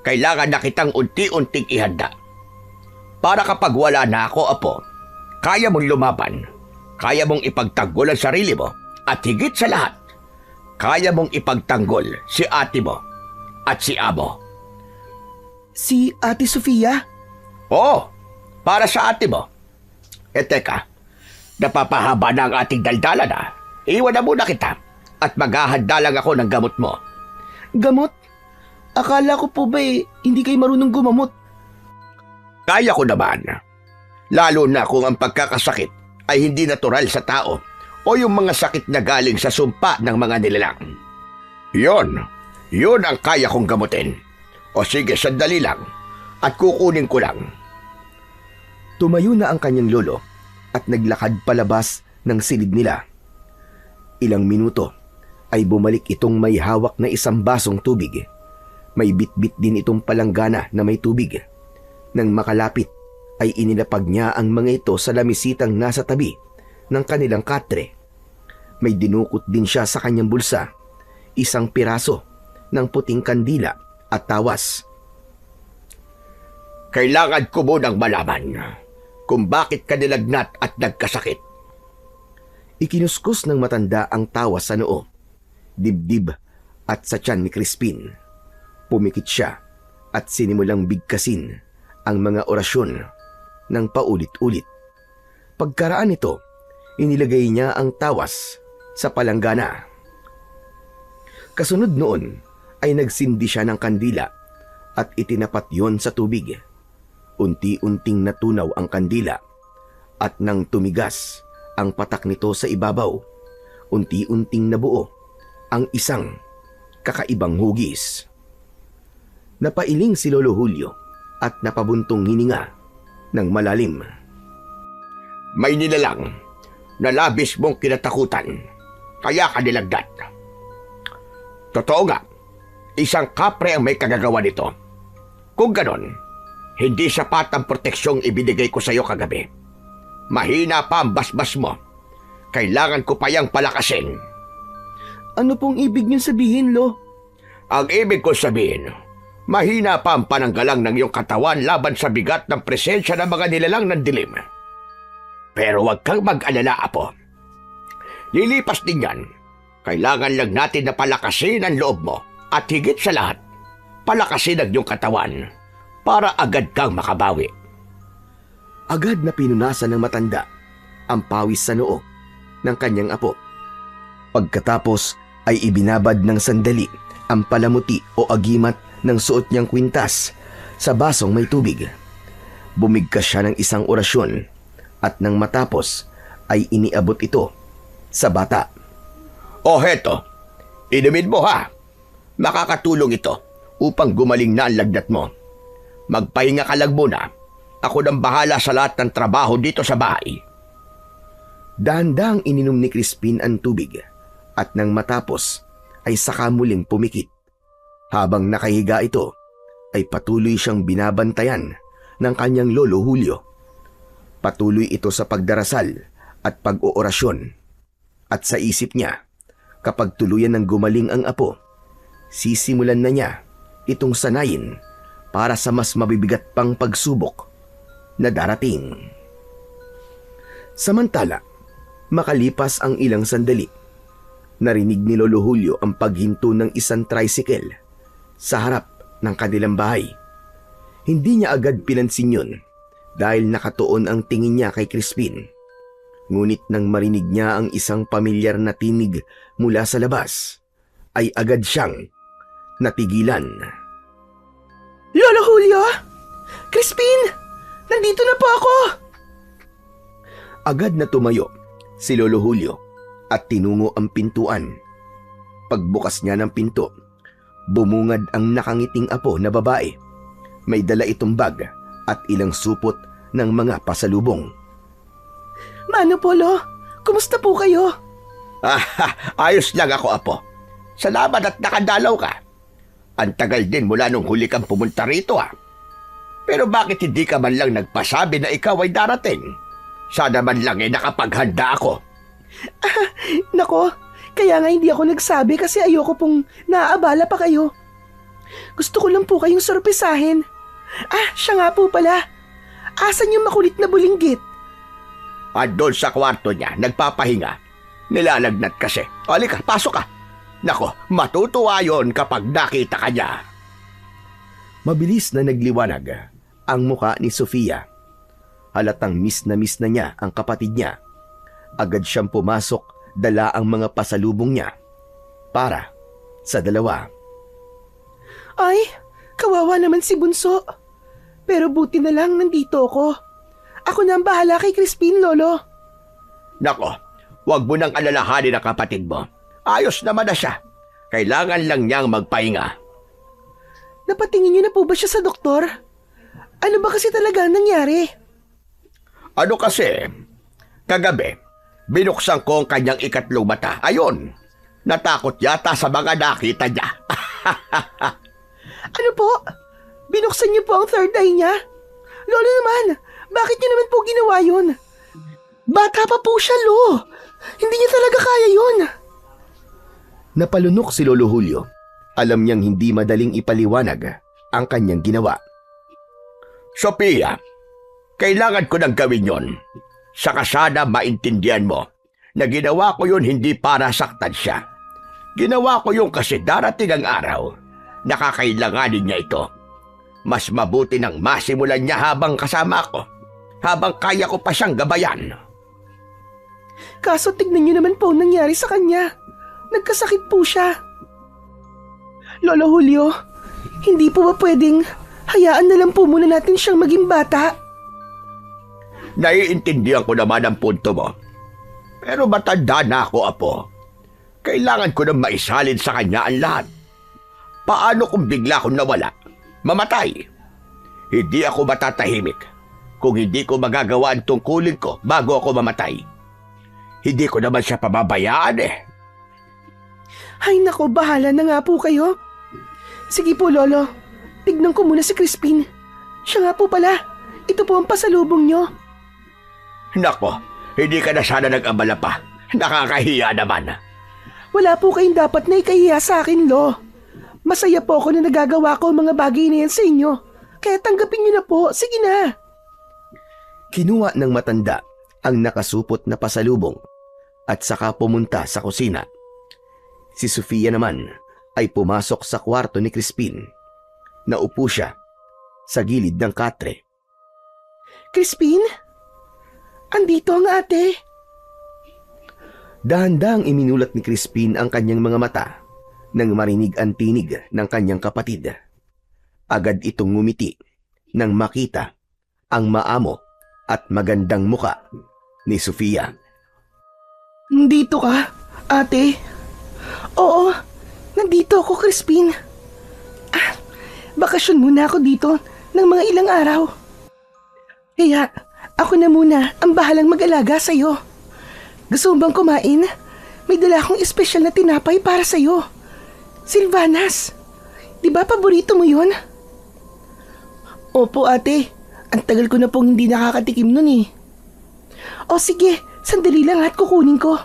Speaker 3: Kailangan na kitang unti-unting ihanda. Para kapag wala na ako, Apo, kaya mong lumaban. Kaya mong ipagtanggol ang sarili mo. At higit sa lahat, kaya mong ipagtanggol si ate mo at si amo.
Speaker 2: Si Ate Sofia?
Speaker 3: Oo, para sa ate mo. Teka, napapahaba na ang ating daldalan na. Iwan na muna kita at maghahanda lang ako ng gamot mo.
Speaker 2: Gamot? Akala ko po ba hindi kayo marunong gumamot?
Speaker 3: Kaya ko naman. Lalo na kung ang pagkakasakit ay hindi natural sa tao o yung mga sakit na galing sa sumpa ng mga nilalang. Yun ang kaya kong gamutin. O sige, sandali lang at kukunin ko lang.
Speaker 1: Tumayo na ang kanyang lolo at naglakad palabas ng silid nila. Ilang minuto ay bumalik itong may hawak na isang basong tubig. May bitbit din itong palanggana na may tubig. Nang makalapit ay inilapag niya ang mga ito sa lamisitang nasa tabi ng kanilang katre. May dinukot din siya sa kanyang bulsa, isang piraso ng puting kandila at tawas.
Speaker 3: Kailangan ko munang malaman kung bakit ka nilagnat at nagkasakit.
Speaker 1: Ikinuskus ng matanda ang tawas sa noo, dibdib at sa tiyan ni Crispin. Pumikit siya at sinimulang bigkasin ang mga orasyon ng paulit-ulit. Pagkaraan nito, inilagay niya ang tawas sa palanggana. Kasunod noon ay nagsindi siya ng kandila at itinapat yon sa tubig. Unti-unting natunaw ang kandila at nang tumigas ang patak nito sa ibabaw, unti-unting nabuo ang isang kakaibang hugis. Napailing si Lolo Julio at napabuntong hininga ng malalim.
Speaker 3: May nilalang na labis mong kinatakutan, kaya ka nilagnat. Totoo nga, isang kapre ang may kagagawa nito. Kung ganon, hindi sapat ang proteksyong ibinigay ko sa iyo kagabi. Mahina pa ang basbas mo. Kailangan ko pa yang palakasin.
Speaker 2: Ano pong ibig niyong sabihin, Lo?
Speaker 3: Ang ibig ko sabihin, mahina pa ang pananggalang ng iyong katawan laban sa bigat ng presensya ng mga nilalang ng dilim. Pero huwag kang mag-alala, Apo. Lilipas din yan. Kailangan lang natin na palakasin ang loob mo. At higit sa lahat, palakasin ang iyong katawan para agad kang makabawi.
Speaker 1: Agad na pinunasan ng matanda ang pawis sa noo ng kanyang apo. Pagkatapos ay ibinabad ng sandali ang palamuti o agimat ng suot niyang kwintas sa basong may tubig. Bumigkas siya ng isang orasyon at nang matapos ay iniabot ito sa bata.
Speaker 3: O heto, inumin mo ha. Makakatulong ito upang gumaling na ang lagnat mo. Magpahinga ka lang muna. Ako nang bahala sa lahat ng trabaho dito sa bahay.
Speaker 1: Dahan-dahang ininom ni Crispin ang tubig at nang matapos ay saka muling pumikit. Habang nakahiga ito ay patuloy siyang binabantayan ng kanyang lolo Julio. Patuloy ito sa pagdarasal at pag-oorasyon. At sa isip niya, kapag tuluyan ng gumaling ang apo, sisimulan na niya itong sanayin para sa mas mabibigat pang pagsubok na darating. Samantala, makalipas ang ilang sandali, narinig ni Lolo Julio ang paghinto ng isang tricycle sa harap ng kanilang bahay. Hindi niya agad pinansin yun dahil nakatuon ang tingin niya kay Crispin. Ngunit nang marinig niya ang isang pamilyar na tinig mula sa labas, ay agad siyang natigilan.
Speaker 2: Lolo Julio? Crispin! Nandito na po ako!
Speaker 1: Agad na tumayo si Lolo Julio at tinungo ang pintuan. Pagbukas niya ng pinto, bumungad ang nakangiting apo na babae. May dala itong bag at ilang supot ng mga pasalubong.
Speaker 2: Mano po, Lo? Kumusta po kayo?
Speaker 3: Ayos lang ako, Apo. Salamat at nakadalaw ka. Ang tagal din mula nung huli kang pumunta rito, ha. Pero bakit hindi ka man lang nagpasabi na ikaw ay darating? Sana man lang nakapaghanda ako.
Speaker 2: Nako, kaya nga hindi ako nagsabi kasi ayoko pong naaabala pa kayo. Gusto ko lang po kayong sorpresahin. Siya nga po pala. Asan yung makulit na bulinggit?
Speaker 3: Doon sa kwarto niya, nagpapahinga. Nilalagnat kasi. Halika, pasok ka. Nako, matutuwa yon kapag nakita ka niya.
Speaker 1: Mabilis na nagliwanag ang muka ni Sofia. Halatang miss na niya ang kapatid niya. Agad siyang pumasok, dala ang mga pasalubong niya para sa dalawa.
Speaker 2: Ay, kawawa naman si Bunso. Pero buti na lang nandito ako. Ako na ang bahala kay Crispin, Lolo.
Speaker 3: Nako, wag mo nang alalahanin ang kapatid mo. Ayos naman na siya. Kailangan lang niyang magpahinga.
Speaker 2: Napatingin niyo na po ba siya sa doktor? Ano ba kasi talaga nangyari?
Speaker 3: Ano kasi, kagabi, binuksan ko ang kanyang ikatlong mata. Ayun, natakot yata sa mga nakita niya.
Speaker 2: Ano po? Binuksan niyo po ang third eye niya? Lolo naman, bakit niyo naman po ginawa yun? Bata pa po siya, Lo. Hindi niya talaga kaya yun.
Speaker 1: Napalunok si Lolo Julio. Alam niyang hindi madaling ipaliwanag ang kanyang ginawa.
Speaker 3: Sophia, Kailangan ko nang gawin yon. Saka sana maintindihan mo na ginawa ko yun hindi para saktan siya. Ginawa ko yun kasi darating ang araw na kakailanganin niya ito. Mas mabuti nang masimulan niya habang kasama ko, habang kaya ko pa siyang gabayan.
Speaker 2: Kaso tignan niyo naman po ang nangyari sa kanya. Nagkasakit po siya. Lolo Julio, hindi po ba pwedeng hayaan na lang po muna natin siyang maging bata?
Speaker 3: Naiintindihan ko naman ang punto mo. Pero matanda na ako, Apo. Kailangan ko nang maisalin sa kanya ang lahat. Paano kung bigla akong nawala? Mamatay? Hindi ako matatahimik kung hindi ko magagawa ang tungkulin ko bago ako mamatay. Hindi ko naman siya pababayaan eh.
Speaker 2: Ay nako, bahala na nga po kayo. Sige po, Lolo. Tignan ko muna si Crispin. Siya nga po pala. Ito po ang pasalubong niyo.
Speaker 3: Nako, hindi ka na sana nag-abala pa. Nakakahiya naman.
Speaker 2: Wala po kayong dapat na ikahiya sa akin, Lo. Masaya po ako na nagagawa ko ang mga bagay na yan sa inyo. Kaya tanggapin niyo na po. Sige na.
Speaker 1: Kinuha ng matanda ang nakasupot na pasalubong at saka pumunta sa kusina. Si Sofia naman ay pumasok sa kwarto ni Crispin. Naupo siya sa gilid ng katre.
Speaker 2: Crispin? Andito ang ate.
Speaker 1: Dahan-dahang iminulat ni Crispin ang kanyang mga mata nang marinig ang tinig ng kanyang kapatid. Agad itong ngumiti nang makita ang maamo at magandang muka ni Sofia.
Speaker 2: Nandito ka, ate? Oo, nandito ako, Crispin. Bakasyon muna ako dito ng mga ilang araw. Kaya, ako na muna ang bahalang mag-alaga sa'yo. Gusto mo bang kumain? May dala akong espesyal na tinapay para sa'yo. Silvanas, di ba paborito mo yun? Opo, ate. Ang tagal ko na pong hindi nakakatikim nun eh. O sige, sandali lang at kukunin ko.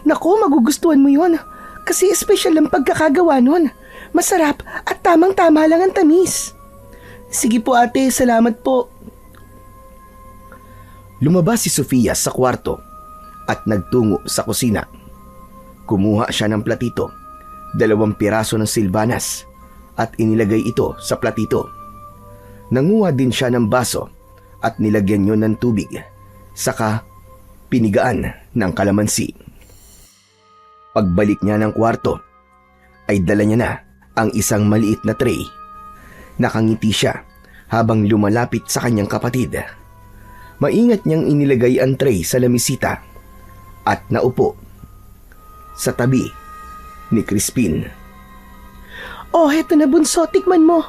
Speaker 2: Naku, magugustuhan mo yun. Kasi espesyal ang pagkakagawa nun. Masarap at tamang-tama lang ang tamis. Sige po ate, salamat po.
Speaker 1: Lumabas si Sofia sa kwarto at nagtungo sa kusina. Kumuha siya ng platito, 2 piraso ng silvanas at inilagay ito sa platito. Nanguha din siya ng baso at nilagyan yun ng tubig, saka pinigaan ng kalamansi. Pagbalik niya ng kwarto, ay dala niya na ang isang maliit na tray. Nakangiti siya habang lumalapit sa kanyang kapatid. Maingat niyang inilagay ang tray sa lamisita at naupo sa tabi ni Crispin.
Speaker 2: Oh, heto na bunso, tikman mo.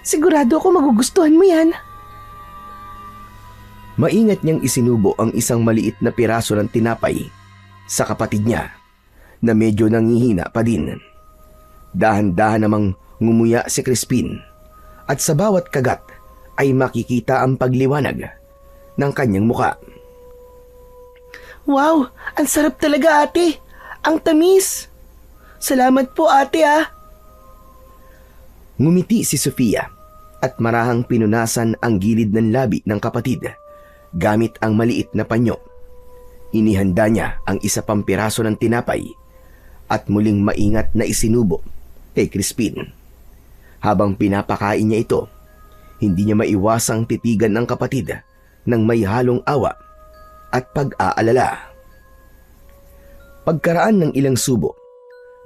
Speaker 2: Sigurado ako magugustuhan mo yan.
Speaker 1: Maingat niyang isinubo ang isang maliit na piraso ng tinapay sa kapatid niya na medyo nangihina pa din. Dahan-dahan namang ngumuya si Crispin at sa bawat kagat ay makikita ang pagliwanag ng kanyang muka.
Speaker 2: Wow, ang sarap talaga ate. Ang tamis. Salamat po ate ah.
Speaker 1: Ngumiti si Sofia at marahang pinunasan ang gilid ng labi ng kapatid gamit ang maliit na panyo. Inihanda niya ang isa pang piraso ng tinapay at muling maingat na isinubo kay Crispin. Habang pinapakain niya ito, hindi niya maiwasang titigan ng kapatid ng may halong awa at pag-aalala. Pagkaraan ng ilang subo,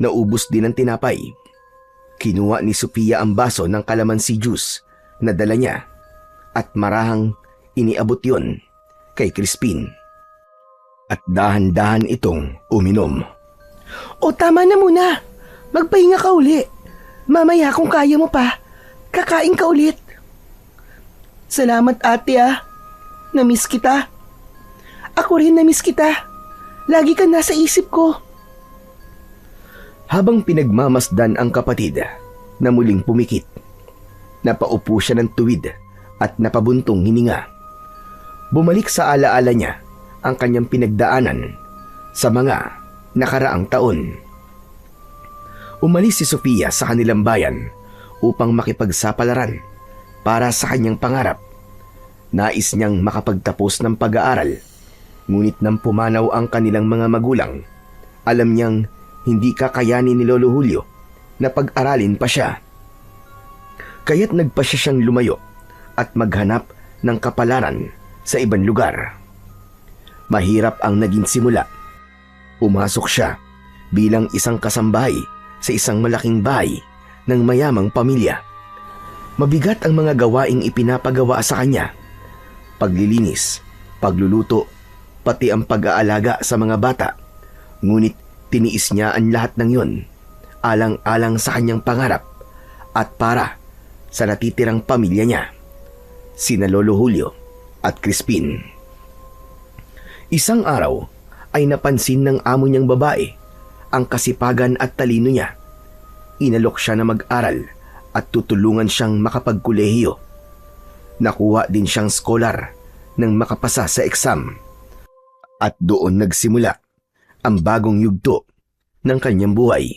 Speaker 1: naubos din ang tinapay. Kinuha ni Sofia ang baso ng kalamansi juice na dala niya at marahang iniabot yon kay Crispin. At dahan-dahan itong uminom.
Speaker 2: O tama na muna. Magpahinga ka uli. Mamaya kung kaya mo pa, kakain ka ulit. Salamat ate ah. Namiss kita. Ako rin namiss kita. Lagi ka nasa isip ko.
Speaker 1: Habang pinagmamasdan ang kapatid na muling pumikit, napaupo siya ng tuwid at napabuntong hininga. Bumalik sa alaala niya ang kanyang pinagdaanan sa mga nakaraang taon. Umalis si Sofia sa kanilang bayan upang makipagsapalaran para sa kanyang pangarap Nais niyang makapagtapos ng pag-aaral, ngunit nang pumanaw ang kanilang mga magulang, alam niyang hindi kakayanin ni Lolo Julio na pag-aralin pa siya. Kaya't nagpa siya siyang lumayo at maghanap ng kapalaran sa ibang lugar. Mahirap ang naging simula. Pumasok siya bilang isang kasambahay sa isang malaking bahay ng mayamang pamilya. Mabigat ang mga gawaing ipinapagawa sa kanya. Paglilinis, pagluluto, pati ang pag-aalaga sa mga bata. Ngunit tiniis niya ang lahat ng yun, alang-alang sa kanyang pangarap at para sa natitirang pamilya niya, sina Lolo Julio at Crispin. Isang araw ay napansin ng amo niyang babae ang kasipagan at talino niya. Inalok siya na mag-aral at tutulungan siyang makapagkolehiyo. Nakuha din siyang scholar nang makapasa sa exam. At doon nagsimula ang bagong yugto ng kanyang buhay.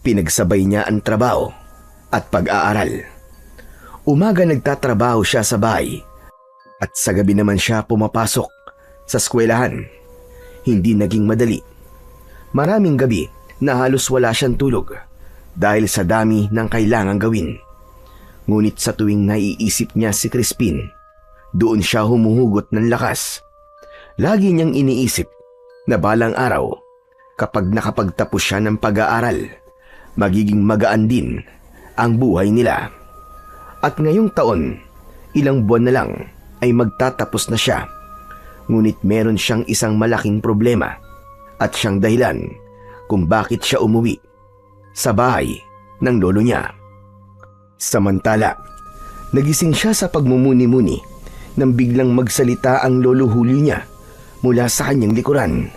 Speaker 1: Pinagsabay niya ang trabaho at pag-aaral. Umaga nagtatrabaho siya sa bahay at sa gabi naman siya pumapasok sa eskwelahan. Hindi naging madali. Maraming gabi na halos wala siyang tulog dahil sa dami ng kailangang gawin. Ngunit sa tuwing naiisip niya si Crispin, doon siya humuhugot ng lakas. Lagi niyang iniisip na balang araw, kapag nakapagtapos siya ng pag-aaral, magiging magaan din ang buhay nila. At ngayong taon, ilang buwan na lang ay magtatapos na siya. Ngunit meron siyang isang malaking problema at siyang dahilan kung bakit siya umuwi sa bahay ng lolo niya. Samantala, nagising siya sa pagmumuni-muni nang biglang magsalita ang Lolo Julio niya mula sa kanyang likuran.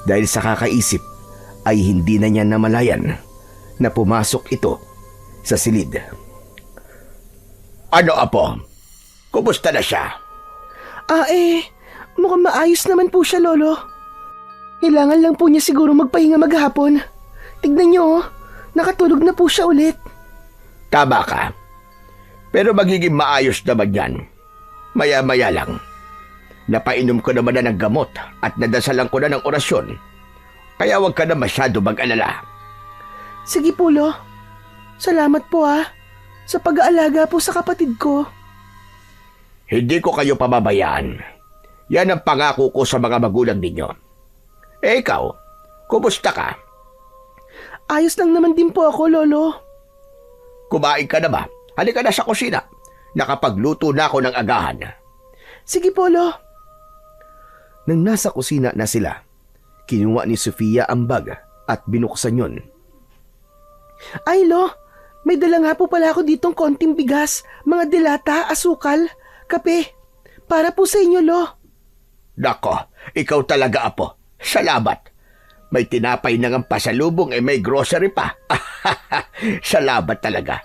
Speaker 1: Dahil sa kakaisip ay hindi na niya namalayan na pumasok ito sa silid.
Speaker 3: Ano, Apo? Kumusta na siya?
Speaker 2: Mukhang maayos naman po siya, Lolo. Kailangan lang po niya siguro magpahinga maghapon. Tignan niyo, nakatulog na po siya ulit.
Speaker 3: Tama ka. Pero magiging maayos naman yan. Maya-maya lang. Napainom ko naman na ng gamot at nadasalan ko na ng orasyon. Kaya huwag ka na masyado mag-alala.
Speaker 2: Sige po, Lo. Salamat po sa pag-aalaga po sa kapatid ko.
Speaker 3: Hindi ko kayo pababayaan. Yan ang pangako ko sa mga magulang ninyo. Ikaw, kumusta ka?
Speaker 2: Ayos lang naman din po ako, Lolo.
Speaker 3: Kumain ka na ba? Halika na sa kusina. Nakapagluto na ako ng agahan.
Speaker 2: Sige po, Lo.
Speaker 1: Nang nasa kusina na sila, kinuha ni Sofia ang bag at binuksan yun.
Speaker 2: Ay, Lo, may dala nga po pala ako ditong konting bigas, mga delata, asukal, kape. Para po sa inyo, Lo.
Speaker 3: Nako, ikaw talaga, Apo. Salamat. May tinapay na ngang pasalubong may grocery pa. Salamat talaga.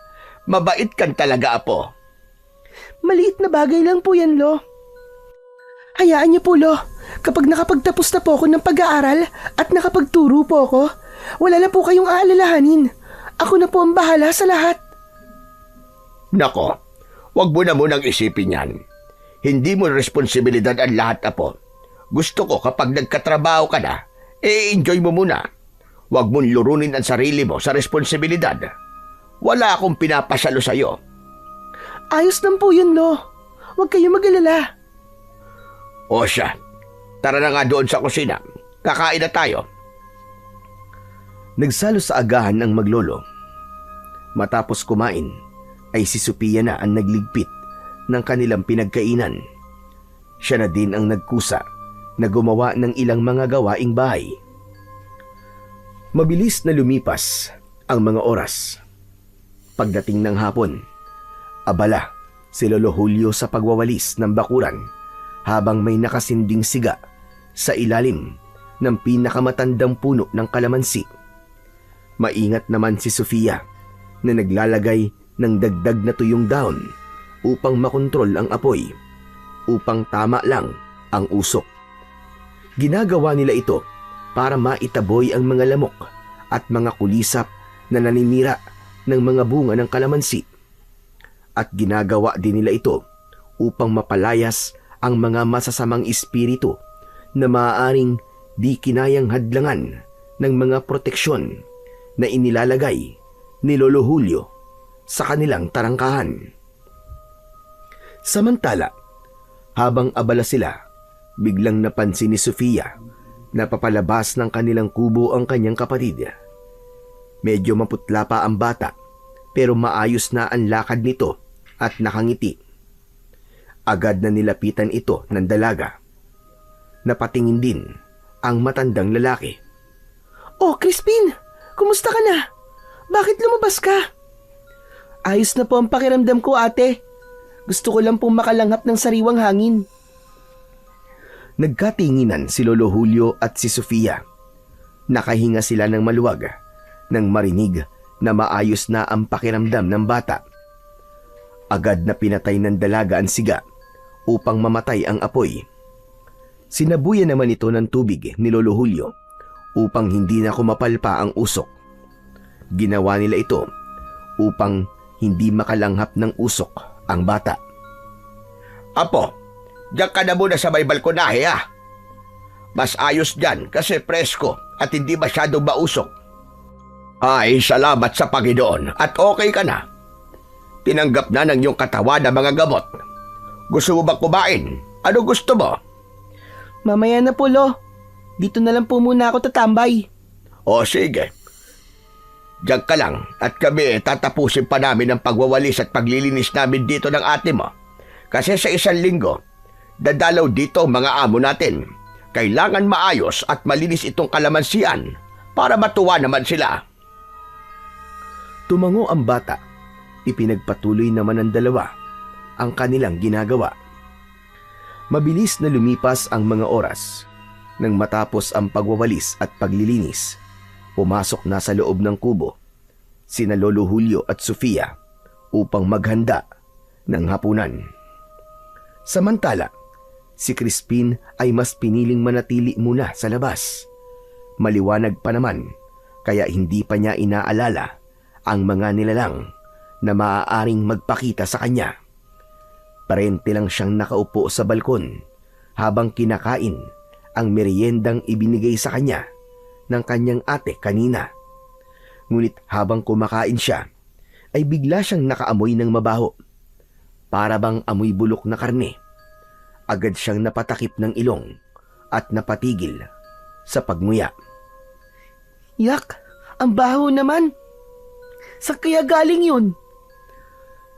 Speaker 3: Mabait kang talaga, Apo.
Speaker 2: Maliit na bagay lang po yan, Lo. Hayaan niyo po, Lo. Kapag nakapagtapos na po ako ng pag-aaral at nakapagturo po ako, wala na po kayong aalalahanin. Ako na po ang bahala sa lahat.
Speaker 3: Nako, wag mo na munang isipin yan. Hindi mo responsibilidad ang lahat, Apo. Gusto ko kapag nagkatrabaho ka na, enjoy mo muna. Huwag mong lurunin ang sarili mo sa responsibilidad. Wala akong pinapasalo sa'yo.
Speaker 2: Ayos lang po yun, Lo. Huwag kayong mag-alala.
Speaker 3: O siya, tara na nga doon sa kusina. Kakain na tayo.
Speaker 1: Nagsalo sa agahan ang maglolo. Matapos kumain, ay si Sophia na ang nagligpit ng kanilang pinagkainan. Siya na din ang nagkusa na gumawa ng ilang mga gawaing bahay. Mabilis na lumipas ang mga oras. Pagdating ng hapon, abala si Lolo Julio sa pagwawalis ng bakuran habang may nakasinding siga sa ilalim ng pinakamatandang puno ng kalamansi. Maingat naman si Sofia na naglalagay ng dagdag na tuyong dahon upang makontrol ang apoy, upang tama lang ang usok. Ginagawa nila ito para maitaboy ang mga lamok at mga kulisap na naninira ng mga bunga ng kalamansi. At ginagawa din nila ito upang mapalayas ang mga masasamang espiritu na maaaring di kinayang hadlangan ng mga proteksyon na inilalagay ni Lolo Julio sa kanilang tarangkahan. Samantala, habang abala sila, biglang napansin ni Sofia na papalabas ng kanilang kubo ang kanyang kapatid. Medyo maputla pa ang bata pero maayos na ang lakad nito at nakangiti. Agad na nilapitan ito ng dalaga. Napatingin din ang matandang lalaki.
Speaker 2: Oh, Crispin! Kumusta ka na? Bakit lumabas ka? Ayos na po ang pakiramdam ko, ate. Gusto ko lang pong makalanghap ng sariwang hangin.
Speaker 1: Nagkatinginan si Lolo Julio at si Sofia. Nakahinga sila ng maluwag nang marinig na maayos na ang pakiramdam ng bata. Agad na pinatay ng dalaga ang siga upang mamatay ang apoy. Sinabuyan naman ito ng tubig ni Lolo Julio upang hindi na kumapal pa ang usok. Ginawa nila ito upang hindi makalanghap ng usok ang bata.
Speaker 3: Apo, diyan ka na muna sa may balkonahe ha. Mas ayos dyan kasi presko at hindi masyadong mausok. Ay, salamat sa Panginoon at okay ka na. Tinanggap na ng iyong katawan ng mga gamot. Gusto mo ba kumain? Ano gusto mo?
Speaker 2: Mamaya na po, Lo. Dito na lang po muna ako tatambay.
Speaker 3: O sige. Diyan ka lang at kami tatapusin pa namin ang pagwawalis at paglilinis namin dito ng ate mo. Kasi sa isang linggo, dadalaw dito ang mga amo natin. Kailangan maayos at malinis itong kalamansian para matuwa naman sila.
Speaker 1: Tumango ang bata. Ipinagpatuloy naman ng dalawa ang kanilang ginagawa. Mabilis na lumipas ang mga oras. Nang matapos ang pagwawalis at paglilinis, pumasok na sa loob ng kubo sina Lolo Julio at Sofia upang maghanda ng hapunan. Samantala, si Crispin ay mas piniling manatili muna sa labas. Maliwanag pa naman kaya hindi pa niya inaalala ang mga nilalang na maaaring magpakita sa kanya. Parente lang siyang nakaupo sa balkon habang kinakain ang meriendang ibinigay sa kanya ng kanyang ate kanina. Ngunit habang kumakain siya, ay bigla siyang nakaamoy ng mabaho. Para bang amoy bulok na karne. Agad siyang napatakip ng ilong at napatigil sa pagmuya.
Speaker 2: Yak! Ang baho naman! Saan kaya galing yun?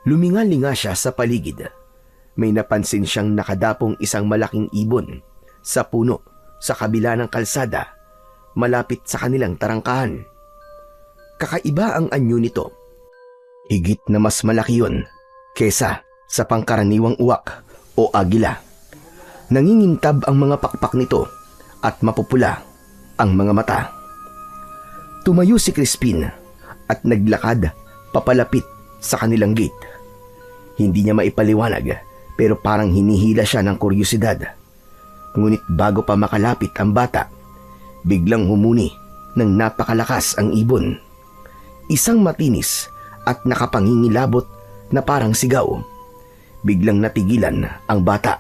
Speaker 1: Luminga-linga siya sa paligid. May napansin siyang nakadapong isang malaking ibon sa puno sa kabila ng kalsada malapit sa kanilang tarangkahan. Kakaiba ang anyo nito. Higit na mas malaki yun kesa sa pangkaraniwang uwak o agila. Nangingintab ang mga pakpak nito at mapupula ang mga mata. Tumayo si Crispin at naglakad papalapit sa kanilang gate. Hindi niya maipaliwanag pero parang hinihila siya ng kuryosidad. Ngunit bago pa makalapit ang bata, biglang humuni ng napakalakas ang ibon. Isang matinis at nakapangingilabot na parang sigaw. Biglang natigilan ang bata.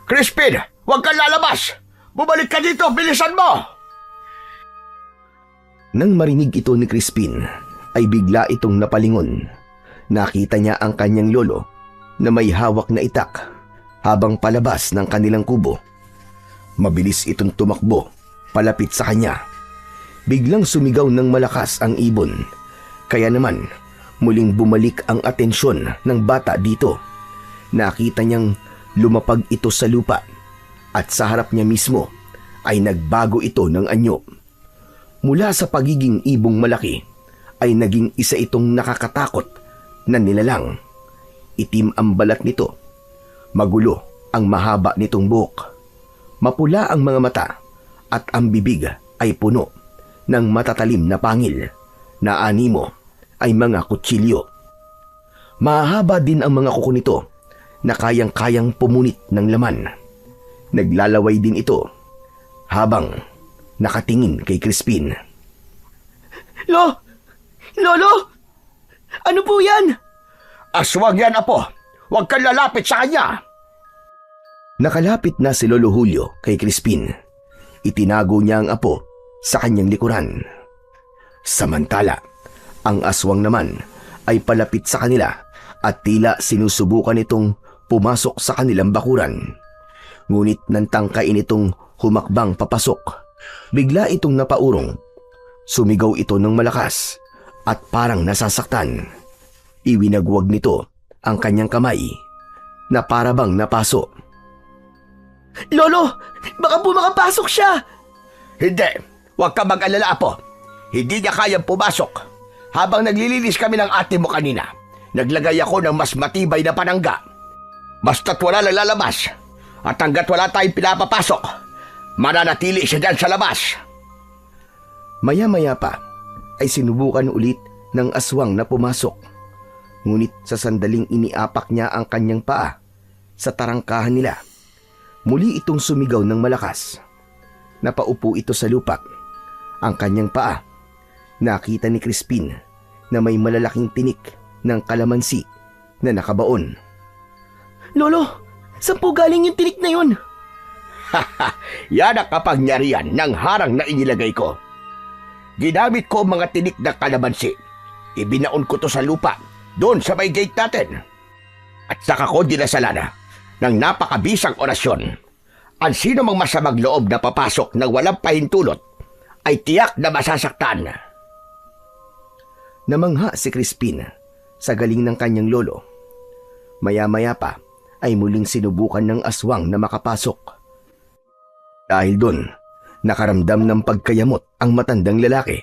Speaker 3: Crispin, huwag kang lalabas! Bumalik ka dito, bilisan mo!
Speaker 1: Nang marinig ito ni Crispin, ay bigla itong napalingon. Nakita niya ang kanyang lolo na may hawak na itak habang palabas ng kanilang kubo. Mabilis itong tumakbo palapit sa kanya. Biglang sumigaw ng malakas ang ibon. Kaya naman, muling bumalik ang atensyon ng bata dito. Nakita niyang lumapag ito sa lupa at sa harap niya mismo ay nagbago ito ng anyo. Mula sa pagiging ibong malaki ay naging isa itong nakakatakot na nilalang. Itim ang balat nito. Magulo ang mahaba nitong buhok. Mapula ang mga mata at ang bibig ay puno ng matatalim na pangil na animo ay mga kutsilyo. Mahaba din ang mga kuko nito na kayang-kayang pumunit ng laman. Naglalaway din ito habang nakatingin kay Crispin.
Speaker 2: Lolo! Ano po yan?
Speaker 3: Aswang yan, apo! Huwag kang lalapit sa kanya!
Speaker 1: Nakalapit na si Lolo Julio kay Crispin. Itinago niya ang apo sa kanyang likuran. Samantala, ang aswang naman ay palapit sa kanila at tila sinusubukan itong pumasok sa kanilang bakuran. Ngunit nang tangkain itong humakbang papasok, bigla itong napaurong. Sumigaw ito ng malakas at parang nasasaktan. Iwinagwag nito ang kanyang kamay na parabang napaso.
Speaker 2: Lolo, baka po makapasok siya!
Speaker 3: Hindi! Huwag ka mag-alala, apo. Hindi niya kayang pumasok. Habang naglilinis kami ng ate mo kanina, naglagay ako ng mas matibay na panangga. Basta't wala lang lalabas. At hanggat wala tayong pinapapasok, mananatili siya dyan sa labas.
Speaker 1: Maya-maya pa ay sinubukan ulit ng aswang na pumasok. Ngunit sa sandaling iniapak niya ang kanyang paa sa tarangkahan nila, muli itong sumigaw ng malakas. Napaupo ito sa lupa. Ang kanyang paa, nakita ni Crispin na may malalaking tinik ng kalamansi na nakabaon.
Speaker 2: Lolo, saan po galing yung tinik na yun?
Speaker 3: Yan ang kapangyarihan ng harang na inilagay ko. Ginamit ko ang mga tinik na kalamansi. Ibinaon ko to sa lupa, doon sa may gate natin. At saka ko dinasalana ng napakabisang orasyon. Ang sino mang masamang loob na papasok ng walang pahintulot ay tiyak na masasaktan.
Speaker 1: Namangha si Crispin sa galing ng kanyang lolo. Maya-maya pa ay muling sinubukan ng aswang na makapasok. Dahil doon, nakaramdam ng pagkayamot ang matandang lalaki.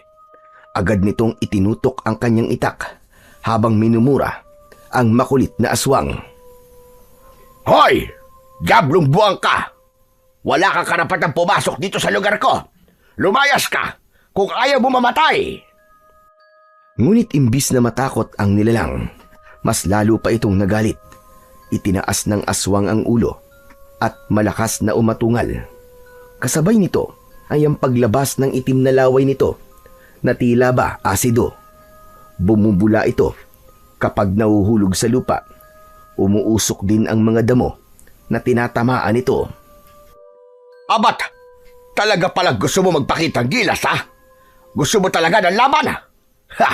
Speaker 1: Agad nitong itinutok ang kanyang itak habang minumura ang makulit na aswang.
Speaker 3: Hoy! Diablong buwang ka! Wala kang karapatang pumasok dito sa lugar ko! Lumayas ka kung ayaw mo mamatay!
Speaker 1: Ngunit imbis na matakot ang nilalang, mas lalo pa itong nagalit. Itinaas ng aswang ang ulo at malakas na umatungal. Kasabay nito ay ang paglabas ng itim na laway nito na tila ba asido. Bumubula ito kapag nahuhulog sa lupa. Umuusok din ang mga damo na tinatamaan ito.
Speaker 3: Abat! Talaga palang gusto mo magpakitang gilas, ha? Gusto mo talaga ng laban, ha? Ha!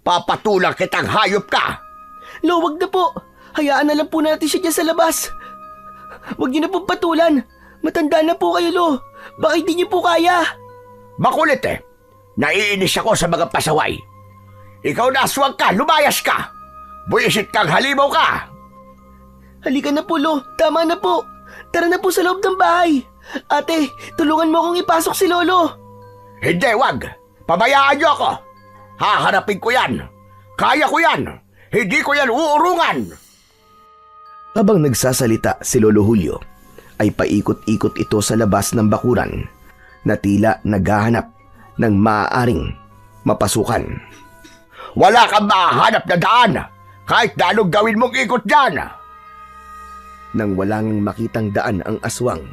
Speaker 3: Papatulang kitang hayop ka!
Speaker 2: Lo, wag na po. Hayaan na lang po natin siya dyan sa labas. Wag niyo na pong patulan. Matanda na po kayo, Lo. Baka hindi niyo po kaya.
Speaker 3: Makulit eh. Naiinis ako sa mga pasaway. Ikaw na aswang ka, lumayas ka! Buisit kang halimaw ka!
Speaker 2: Halika na po, Lo. Tama na po. Tara na po sa loob ng bahay. Ate, tulungan mo akong ipasok si Lolo.
Speaker 3: Hindi, wag! Pabayaan niyo ako! Haharapin ko yan! Kaya ko yan! Hindi ko yan uurungan!
Speaker 1: Habang nagsasalita si Lolo Julio, ay paikot-ikot ito sa labas ng bakuran na tila naghahanap ng maaaring mapasukan.
Speaker 3: Wala kang mahanap na daan! Kahit na anong gawin mong ikot dyan!
Speaker 1: Nang walang makitang daan ang aswang,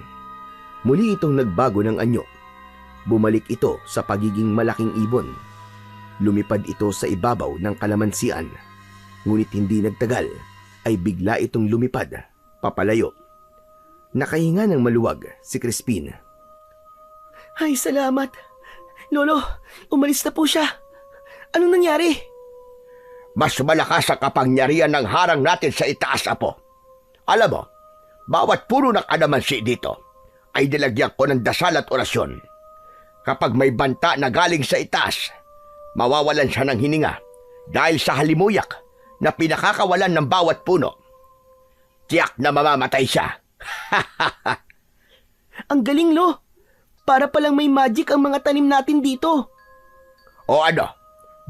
Speaker 1: muli itong nagbago ng anyo. Bumalik ito sa pagiging malaking ibon. Lumipad ito sa ibabaw ng kalamansian. Ngunit hindi nagtagal ay bigla itong lumipad papalayo. Nakahinga ng maluwag si Crispin.
Speaker 2: Ay, salamat. Lolo, umalis na po siya. Anong nangyari?
Speaker 3: Mas malakas ang kapangyarihan ng harang natin sa itaas, apo. Alam mo, bawat puno ng kalamansi dito ay nilagyan ko ng dasal at orasyon. Kapag may banta na galing sa itaas, mawawalan siya ng hininga dahil sa halimuyak na pinakakawalan ng bawat puno. Tiyak na mamamatay siya.
Speaker 2: Ang galing, Lo. Para palang may magic ang mga tanim natin dito.
Speaker 3: O ano,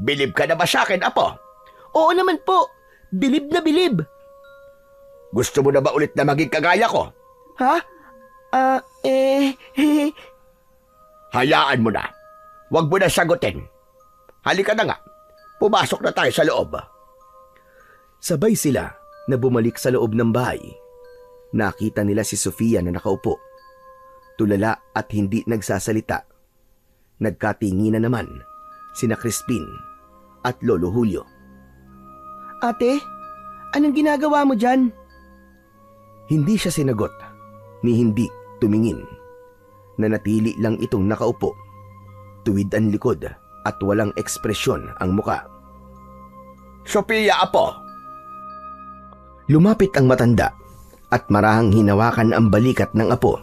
Speaker 3: bilib ka na ba sa akin, apo?
Speaker 2: Oo naman po. Bilib na bilib.
Speaker 3: Gusto mo na ba ulit na maging kagaya ko?
Speaker 2: Ha?
Speaker 3: Hayaan mo na. Huwag mo na sagutin. Halika na nga. Pumasok na tayo sa loob.
Speaker 1: Sabay sila na bumalik sa loob ng bahay. Nakita nila si Sofia na nakaupo. Tulala at hindi nagsasalita. Nagkatinginan naman sina Crispin at Lolo Julio.
Speaker 2: Ate, anong ginagawa mo dyan?
Speaker 1: Hindi siya sinagot ni hindi tumingin. Nanatili lang itong nakaupo, tuwid ang likod at walang ekspresyon ang muka.
Speaker 3: Sophia, apo.
Speaker 1: Lumapit ang matanda at marahang hinawakan ang balikat ng apo.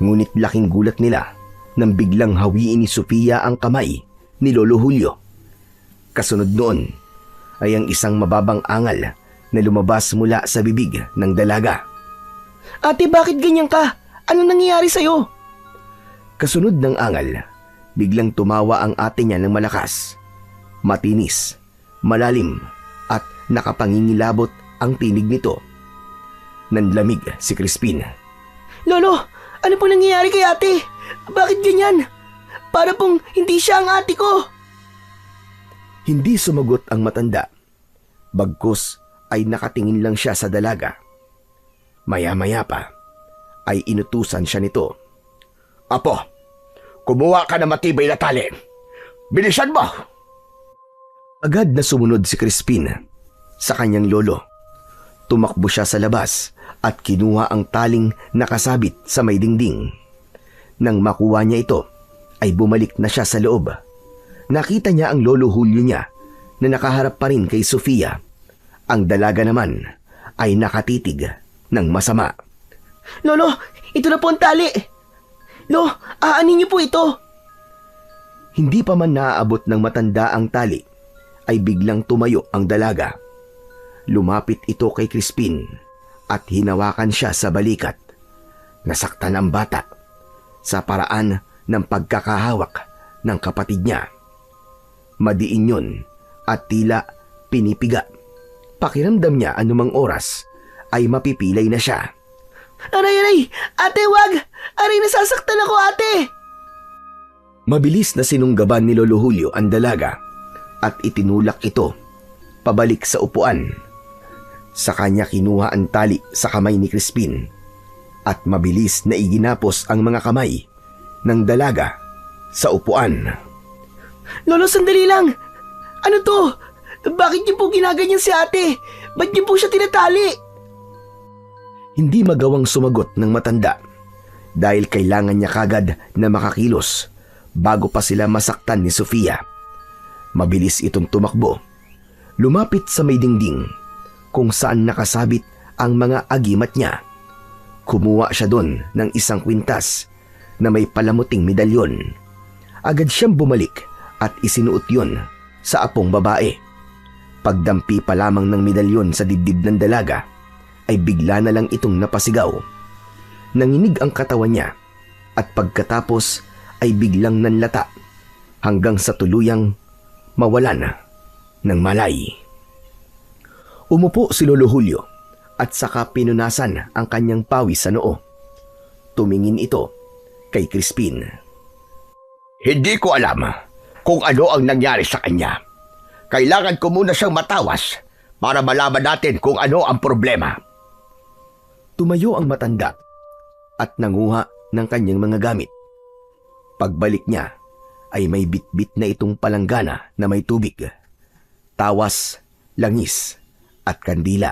Speaker 1: Ngunit laking gulat nila nang biglang hawiin ni Sofia ang kamay ni Lolo Julio. Kasunod noon ay ang isang mababang angal na lumabas mula sa bibig ng dalaga.
Speaker 2: Ate, bakit ganyan ka? Ano nangyayari sa'yo?
Speaker 1: Kasunod ng angal, biglang tumawa ang ate niya ng malakas. Matinis, malalim at nakapangingilabot ang tinig nito. Nanlamig si Crispin.
Speaker 2: Lolo, ano po nangyayari kay ate? Bakit ganyan? Para pong hindi siya ang ate ko.
Speaker 1: Hindi sumagot ang matanda. Bagkus ay nakatingin lang siya sa dalaga. Maya-maya pa ay inutusan siya nito.
Speaker 3: Apo, kumuha ka ng matibay na tali. Bilisan mo!
Speaker 1: Agad na sumunod si Crispin sa kanyang lolo. Tumakbo siya sa labas at kinuha ang taling nakasabit sa may dingding. Nang makuha niya ito, ay bumalik na siya sa loob. Nakita niya ang Lolo Julio niya na nakaharap pa rin kay Sofia. Ang dalaga naman ay nakatitig ng masama.
Speaker 2: Lolo, ito na po ang tali. Lo, aanin niyo po ito.
Speaker 1: Hindi pa man naaabot ng matanda ang tali, ay biglang tumayo ang dalaga. Lumapit ito kay Crispin at hinawakan siya sa balikat. Nasaktan ang bata sa paraan ng pagkakahawak ng kapatid niya. Madiin yun at tila pinipiga. Pakiramdam niya anumang oras ay mapipilay na siya.
Speaker 2: Aray! Ate, wag! Aray, nasasaktan ako, ate!
Speaker 1: Mabilis na sinunggaban ni Lolo Julio ang dalaga at itinulak ito pabalik sa upuan. Sa kanya kinuha ang tali sa kamay ni Crispin at mabilis na iginapos ang mga kamay ng dalaga sa upuan.
Speaker 2: Lolo, sandali lang! Ano to? Bakit niyo po ginaganyan si ate? Ba't niyo po siya tinatali?
Speaker 1: Hindi magawang sumagot ng matanda dahil kailangan niya kagad na makakilos bago pa sila masaktan ni Sofia. Mabilis itong tumakbo. Lumapit sa may dingding kung saan nakasabit ang mga agimat niya. Kumuha siya doon ng isang kwintas na may palamuting medalyon. Agad siyang bumalik at isinuot yon sa apong babae. Pagdampi pa lamang ng medalyon sa dibdib ng dalaga, ay bigla na lang itong napasigaw. Nanginig ang katawan niya at pagkatapos ay biglang nanlata hanggang sa tuluyang mawalan ng malay. Umupo si Lolo Julio at saka pinunasan ang kanyang pawis sa noo. Tumingin ito kay Crispin.
Speaker 3: Hindi ko alam kung ano ang nangyari sa kanya. Kailangan ko muna siyang matawas para malaman natin kung ano ang problema.
Speaker 1: Tumayo ang matanda at nanguha ng kanyang mga gamit. Pagbalik niya ay may bitbit na itong palanggana na may tubig, tawas, langis at kandila.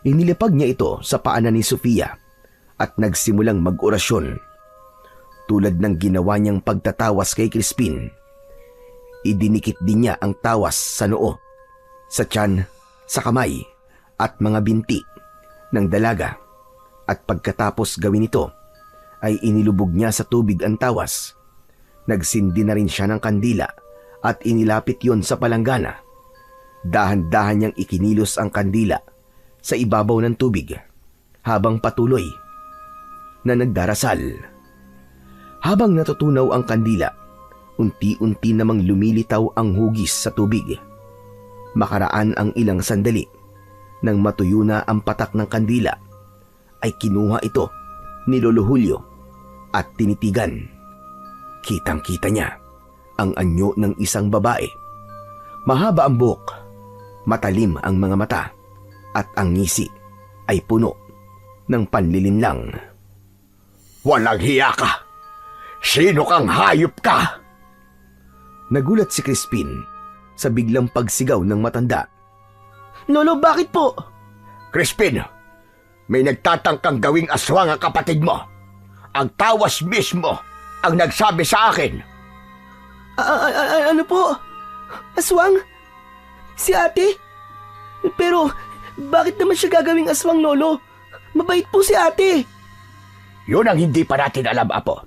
Speaker 1: Inilipag niya ito sa paanan ni Sofia at nagsimulang mag-orasyon. Tulad ng ginawa niyang pagtatawas kay Crispin, idinikit din niya ang tawas sa noo, sa tiyan, sa kamay at mga binti ng dalaga, at pagkatapos gawin ito ay inilubog niya sa tubig ang tawas. Nagsindi na rin siya ng kandila at inilapit yon sa palanggana. Dahan-dahan niyang ikinilos ang kandila sa ibabaw ng tubig habang patuloy na nagdarasal. Habang natutunaw ang kandila, unti-unti namang lumilitaw ang hugis sa tubig. Makaraan ang ilang sandali, nang matuyo na ang patak ng kandila, ay kinuha ito ni Lolo Julio at tinitigan. Kitang-kita niya ang anyo ng isang babae. Mahaba ang buhok, matalim ang mga mata, at ang ngisi ay puno ng panlilinlang.
Speaker 3: Walang hiya ka! Sino kang hayop ka?
Speaker 1: Nagulat si Crispin sa biglang pagsigaw ng matanda.
Speaker 2: Lolo, bakit po?
Speaker 3: Crispin, May nagtatangkang gawing aswang ang kapatid mo. Ang tawas mismo ang nagsabi sa akin.
Speaker 2: Ano po? Aswang? Si ate? Pero, bakit naman siya gagawing aswang, Lolo? Mabait po si ate.
Speaker 3: Yun ang hindi pa natin alam, Apo.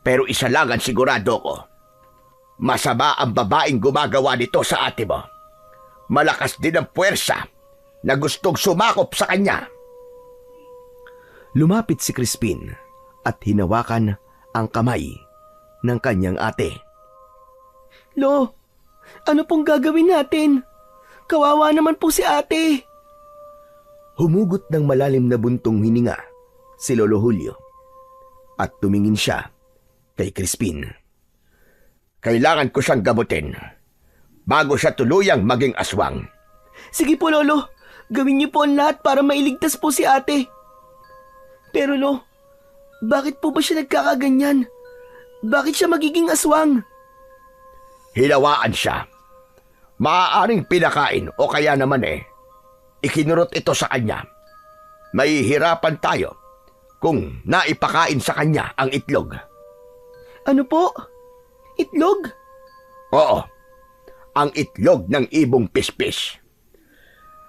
Speaker 3: Pero isa lang ang sigurado ko. Masama ang babaeng gumagawa nito sa ate mo. Malakas din ang puwersa na gustong sumakop sa kanya.
Speaker 1: Lumapit si Crispin at hinawakan ang kamay ng kanyang ate.
Speaker 2: Lo, ano pong gagawin natin? Kawawa naman po si ate.
Speaker 1: Humugot ng malalim na buntong hininga si Lolo Julio at tumingin siya kay Crispin.
Speaker 3: Kailangan ko siyang gamutin bago siya tuluyang maging aswang.
Speaker 2: Sige po, Lolo. Gawin niyo po ang lahat para mailigtas po si ate. Pero Lo, bakit po ba siya nagkakaganyan? Bakit siya magiging aswang?
Speaker 3: Hilawaan siya. Maaaring pinakain o kaya naman ikinurot ito sa kanya. Mahihirapan tayo kung naipakain sa kanya ang itlog.
Speaker 2: Ano po? Itlog?
Speaker 3: Oo, ang itlog ng ibong pispis.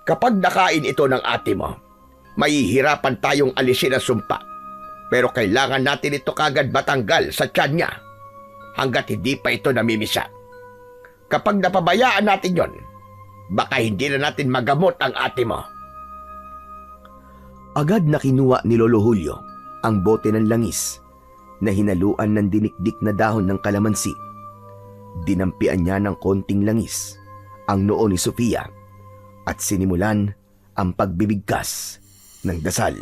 Speaker 3: Kapag nakain ito ng ate mo, mahihirapan tayong alisin ang sumpa. Pero kailangan natin ito kagad matanggal sa tiyan niya hanggat hindi pa ito namimisa. Kapag napabayaan natin yon, baka hindi na natin magamot ang ate mo.
Speaker 1: Agad na kinuha ni Lolo Julio ang bote ng langis na hinaluan ng dinikdik na dahon ng kalamansi. Dinampian niya ng konting langis ang noo ni Sofia at sinimulan ang pagbibigkas ng dasal.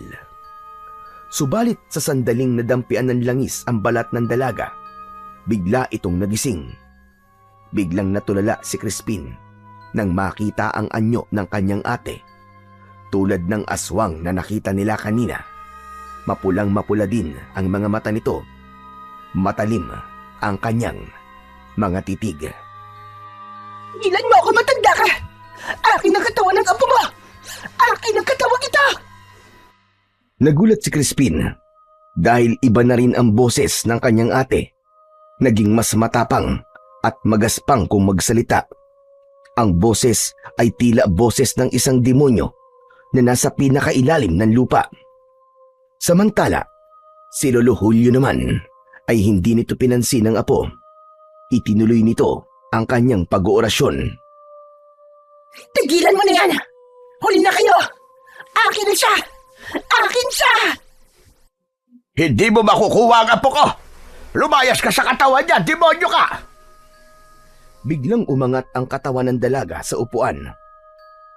Speaker 1: Subalit sa sandaling nadampian ng langis ang balat ng dalaga, bigla itong nagising. Biglang natulala si Crispin nang makita ang anyo ng kanyang ate. Tulad ng aswang na nakita nila kanina, mapulang-mapula din ang mga mata nito. Matalim ang kanyang mga titig.
Speaker 2: Ilan mo ako, matanda ka! Akin ang katawan ng apo mo! Akin ang katawan ito!
Speaker 1: Nagulat si Crispin dahil iba na rin ang boses ng kanyang ate. Naging mas matapang at magaspang kung magsalita. Ang boses ay tila boses ng isang demonyo na nasa pinakailalim ng lupa. Samantala, si Lolo Julio naman ay hindi nito pinansin ng apo. Itinuloy nito ang kanyang pag-oorasyon.
Speaker 2: Tigilan mo na yan! Huli na kayo! Akin na siya! Akin siya!
Speaker 3: Hindi mo makukuha ang apo ko! Lumayas ka sa katawan niya, demonyo ka!
Speaker 1: Biglang umangat ang katawan ng dalaga sa upuan.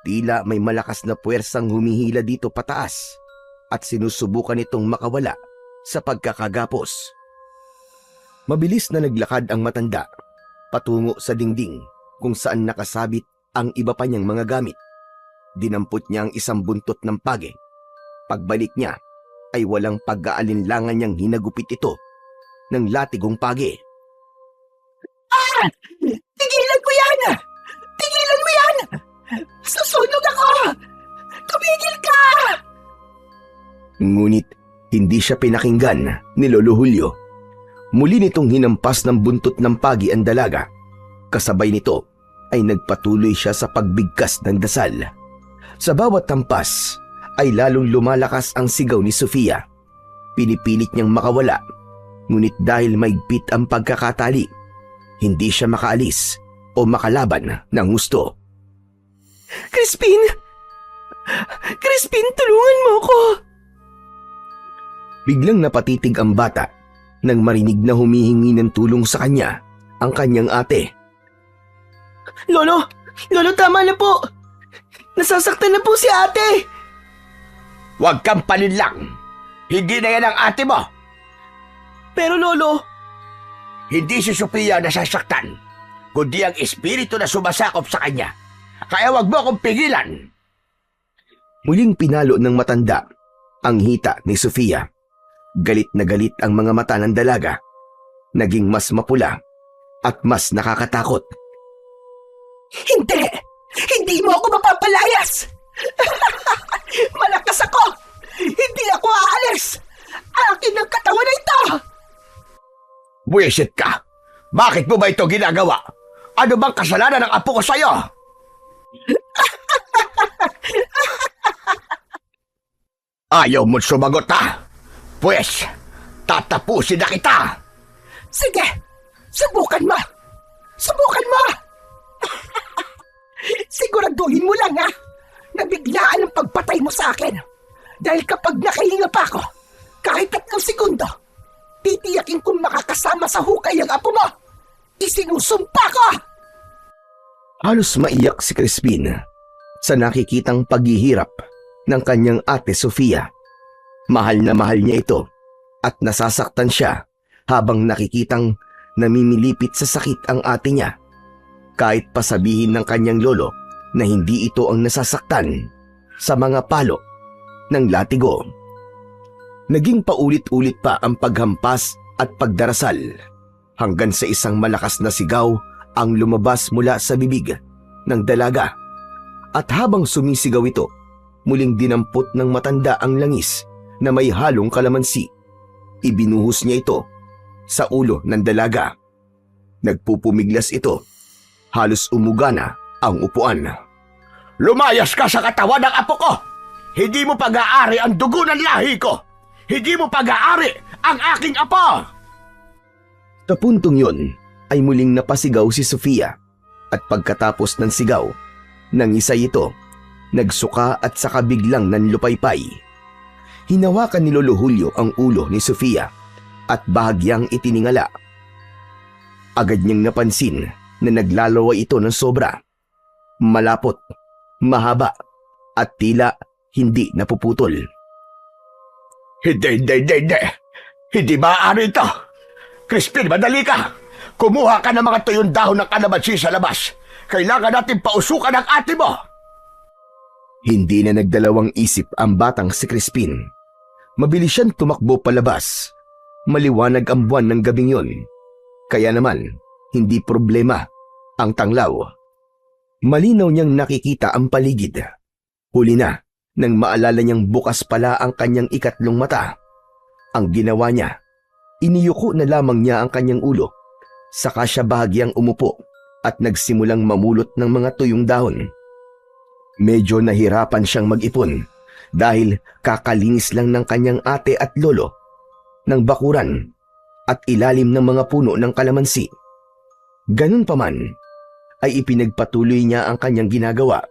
Speaker 1: Tila may malakas na puwersang humihila dito pataas at sinusubukan itong makawala sa pagkakagapos. Mabilis na naglakad ang matanda patungo sa dingding kung saan nakasabit ang iba pa niyang mga gamit. Dinampot niya ang isang buntot ng page. Pagbalik niya ay walang pag-aalinlangan niyang hinagupit ito ng latigong page.
Speaker 2: Tigilan mo yan! Tigilan mo yan! Susunog ako! Tumigil ka!
Speaker 1: Ngunit hindi siya pinakinggan ni Lolo Julio. Muli nitong hinampas ng buntot ng pagi ang dalaga. Kasabay nito ay nagpatuloy siya sa pagbigkas ng dasal. Sa bawat hampas ay lalong lumalakas ang sigaw ni Sofia. Pinipilit niyang makawala, ngunit dahil maigpit ang pagkakatali, hindi siya makaalis o makalaban ng gusto.
Speaker 2: Crispin! Crispin, tulungan mo ko!
Speaker 1: Biglang napatitig ang bata nang marinig na humihingi ng tulong sa kanya ang kanyang ate.
Speaker 2: Lolo! Lolo, tama na po! Nasasaktan na po si ate!
Speaker 3: Huwag kang palinlang! Hindi na yan ang ate mo!
Speaker 2: Pero Lolo,
Speaker 3: Hindi si Sophia nasasaktan, kundi ang espiritu na sumasakop sa kanya. Kaya wag mo akong pigilan!
Speaker 1: Muling pinalo ng matanda ang hita ni Sofia. Galit na galit ang mga mata ng dalaga. Naging mas mapula at mas nakakatakot.
Speaker 2: hindi! Hindi mo ako mapapalayas! Malakas ako! Hindi ako aalis! Akin ang katawan na ito!
Speaker 3: Buwisit ka! Bakit mo ba ito ginagawa? Ano bang kasalanan ng apo ko sa'yo? Ayaw mo't sumagot ha? Pues, tatapusin na kita!
Speaker 2: Sige! Subukan mo! Subukan mo! Siguraduhin mo lang ha, na biglaan ang pagpatay mo sa akin. Dahil kapag nakahinga pa ako, kahit 3 segundo, titiyakin kong makakasama sa hukay ang apo mo. Isinusumpa ko!
Speaker 1: Halos maiyak si Crispin sa nakikitang paghihirap ng kanyang ate Sofia. Mahal na mahal niya ito at nasasaktan siya habang nakikitang namimilipit sa sakit ang ate niya. Kahit pasabihin ng kanyang lolo na hindi ito ang nasasaktan sa mga palo ng latigo. Naging paulit-ulit pa ang paghampas at pagdarasal hanggang sa isang malakas na sigaw ang lumabas mula sa bibig ng dalaga. At habang sumisigaw ito, muling dinampot ng matanda ang langis na may halong kalamansi. Ibinuhos niya ito sa ulo ng dalaga. Nagpupumiglas ito. Halos umuga na ang upuan.
Speaker 3: Lumayas ka sa katawan ng apo ko! Hindi mo pag-aari ang dugo ng lahi ko! Hindi mo pag-aari ang aking apo!
Speaker 1: Sa puntong yun ay muling napasigaw si Sofia at pagkatapos ng sigaw, nangisay ito, nagsuka at saka biglang nanlupaypay. Hinawakan ni Lolo Julio ang ulo ni Sofia at bahagyang itiningala. Agad niyang napansin na naglalaway ito ng sobra. Malapot, mahaba at tila hindi napuputol.
Speaker 3: Hindi. Hindi maaari ito. Crispin, madali ka. Kumuha ka ng mga tuyong dahon ng kalamansi sa labas. Kailangan natin pausukan ang ate mo.
Speaker 1: Hindi na nagdalawang isip ang batang si Crispin. Mabilis siyang tumakbo palabas. Maliwanag ang buwan ng gabing yun. Kaya naman, hindi problema ang tanglaw. Malinaw niyang nakikita ang paligid. Huli na nang maalala niyang bukas pala ang kanyang ikatlong mata. Ang ginawa niya, iniyuko na lamang niya ang kanyang ulo. Saka siya bahagyang umupo at nagsimulang mamulot ng mga tuyong dahon. Medyo nahirapan siyang mag-ipon dahil kakalinis lang ng kanyang ate at lolo ng bakuran at ilalim ng mga puno ng kalamansi. Ganun pa man, ay ipinagpatuloy niya ang kanyang ginagawa.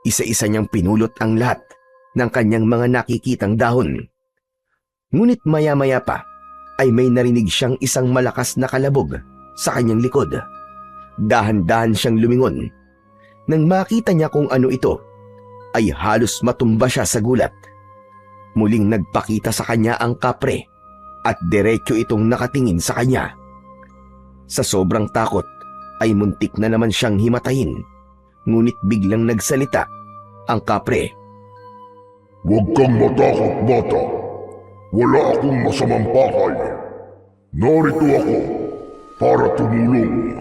Speaker 1: Isa-isa niyang pinulot ang lahat ng kanyang mga nakikitang dahon. Ngunit maya-maya pa ay may narinig siyang isang malakas na kalabog sa kanyang likod. Dahan-dahan siyang lumingon. Nang makita niya kung ano ito, ay halos matumba siya sa gulat. Muling nagpakita sa kanya ang kapre at diretso itong nakatingin sa kanya. Sa sobrang takot ay muntik na naman siyang himatayin, ngunit biglang nagsalita ang kapre.
Speaker 4: Huwag kang matakot, bata. Wala akong masamang pakay. Narito ako para tumulong.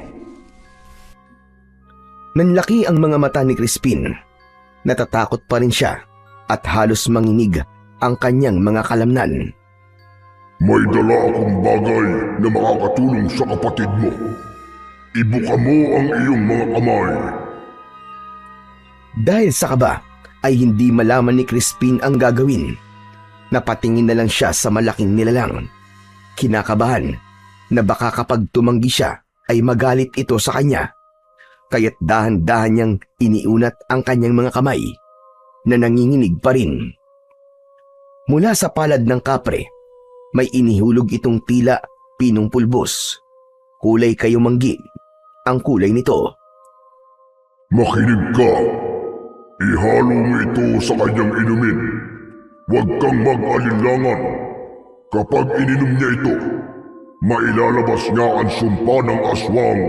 Speaker 1: Nanlaki ang mga mata ni Crispin. Natatakot pa rin siya at halos manginig ang kanyang mga kalamnan.
Speaker 4: May dala akong bagay na makakatulong sa kapatid mo. Ibuka mo ang iyong mga kamay.
Speaker 1: Dahil sa kaba ay hindi malaman ni Crispin ang gagawin. Napatingin na lang siya sa malaking nilalang. Kinakabahan na baka kapag tumanggi siya ay magalit ito sa kanya. Kaya't dahan-dahan niyang iniunat ang kanyang mga kamay na nanginginig pa rin. Mula sa palad ng kapre, may inihulog itong tila pinong pulbos. Kulay kayumanggi ang kulay nito.
Speaker 4: Makinig ka. Ihalo mo ito sa kanyang inumin. Huwag kang mag-alinlangan. Kapag ininom niya ito, mailalabas niya ang sumpa ng aswang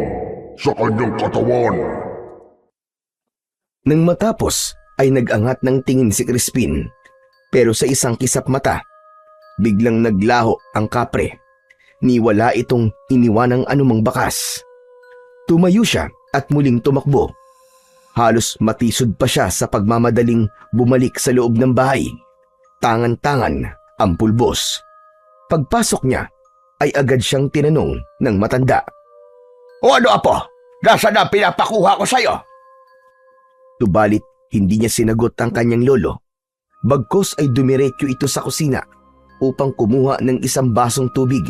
Speaker 4: sa kanyang katawan.
Speaker 1: Nang matapos ay nag-angat ng tingin si Crispin, pero sa isang kisap mata, biglang naglaho ang kapre. Niwala itong iniwanang anumang bakas. Tumayo siya at muling tumakbo. Halos matisod pa siya sa pagmamadaling bumalik sa loob ng bahay. tangan-tangan ang pulbos. Pagpasok niya ay agad siyang tinanong ng matanda.
Speaker 3: O ano, Apo? Nasaan ang pinapakuha ko sa'yo?
Speaker 1: Tubalit hindi niya sinagot ang kanyang lolo. Bagkos ay dumiretso ito sa kusina upang kumuha ng isang basong tubig.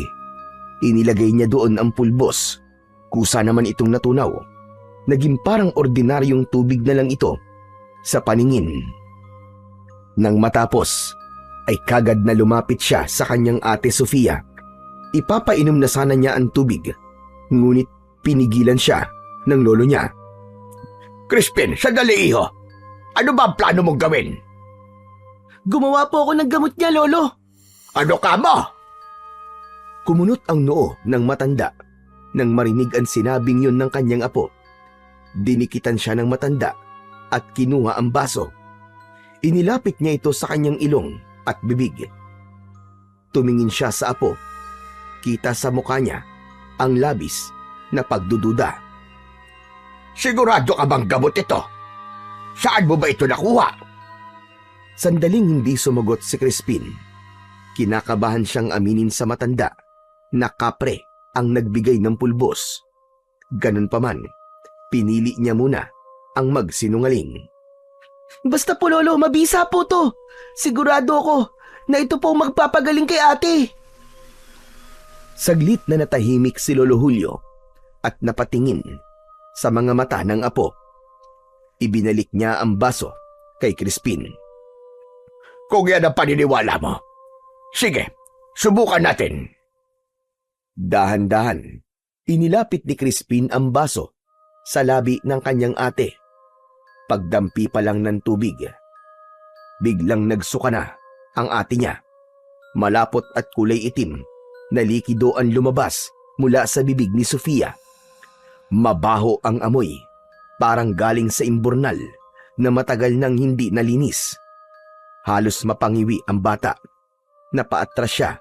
Speaker 1: Inilagay niya doon ang pulbos. Kusa naman itong natunaw. Naging parang ordinaryong tubig na lang ito sa paningin. Nang matapos, ay kagad na lumapit siya sa kanyang ate Sofia. Ipapainom na sana niya ang tubig, ngunit pinigilan siya ng lolo niya.
Speaker 3: Crispin, sandali iho. Ano ba ang plano mong gawin?
Speaker 2: Gumawa po ako ng gamot niya, Lolo.
Speaker 3: Ano ka mo?
Speaker 1: Kumunot ang noo ng matanda nang marinig ang sinabing yun ng kanyang apo. Dinikitan siya ng matanda at kinuha ang baso. Inilapit niya ito sa kanyang ilong at bibig. Tumingin siya sa apo. Kita sa mukha niya ang labis na pagdududa.
Speaker 3: Sigurado ka bang gamot ito? Saan mo ba ito nakuha?
Speaker 1: Sandaling hindi sumagot si Crispin. Kinakabahan siyang aminin sa matanda na kapre ang nagbigay ng pulbos. Ganun pa man, pinili niya muna ang magsinungaling.
Speaker 2: Basta po, Lolo, mabisa po to. Sigurado ako na ito po magpapagaling kay ate.
Speaker 1: Saglit na natahimik si Lolo Julio at napatingin sa mga mata ng apo. Ibinalik niya ang baso kay Crispin.
Speaker 3: Kung yan ang paniniwala mo, sige, subukan natin.
Speaker 1: Dahan-dahan, inilapit ni Crispin ang baso sa labi ng kanyang ate. Pagdampi pa lang ng tubig, biglang nagsuka na ang ate niya. Malapot at kulay itim na likido ang lumabas mula sa bibig ni Sofia. Mabaho ang amoy, parang galing sa imburnal na matagal nang hindi nalinis. Halos mapangiwi ang bata. Napaatras siya.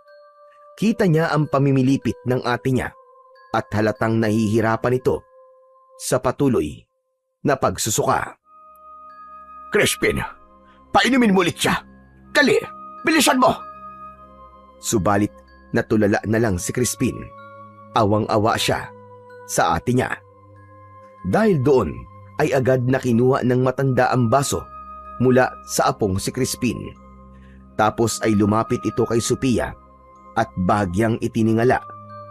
Speaker 1: Kita niya ang pamimilipit ng ate niya at halatang nahihirapan ito sa patuloy na pagsusuka.
Speaker 3: Crispin, painumin mo ulit siya. Dali, bilisan mo.
Speaker 1: Subalit natulala na lang si Crispin. Awang-awa siya sa ate niya. Dahil doon ay agad na kinuha ng matanda ang baso mula sa apong si Crispin. Tapos ay lumapit ito kay Sophia at bahagyang itiningala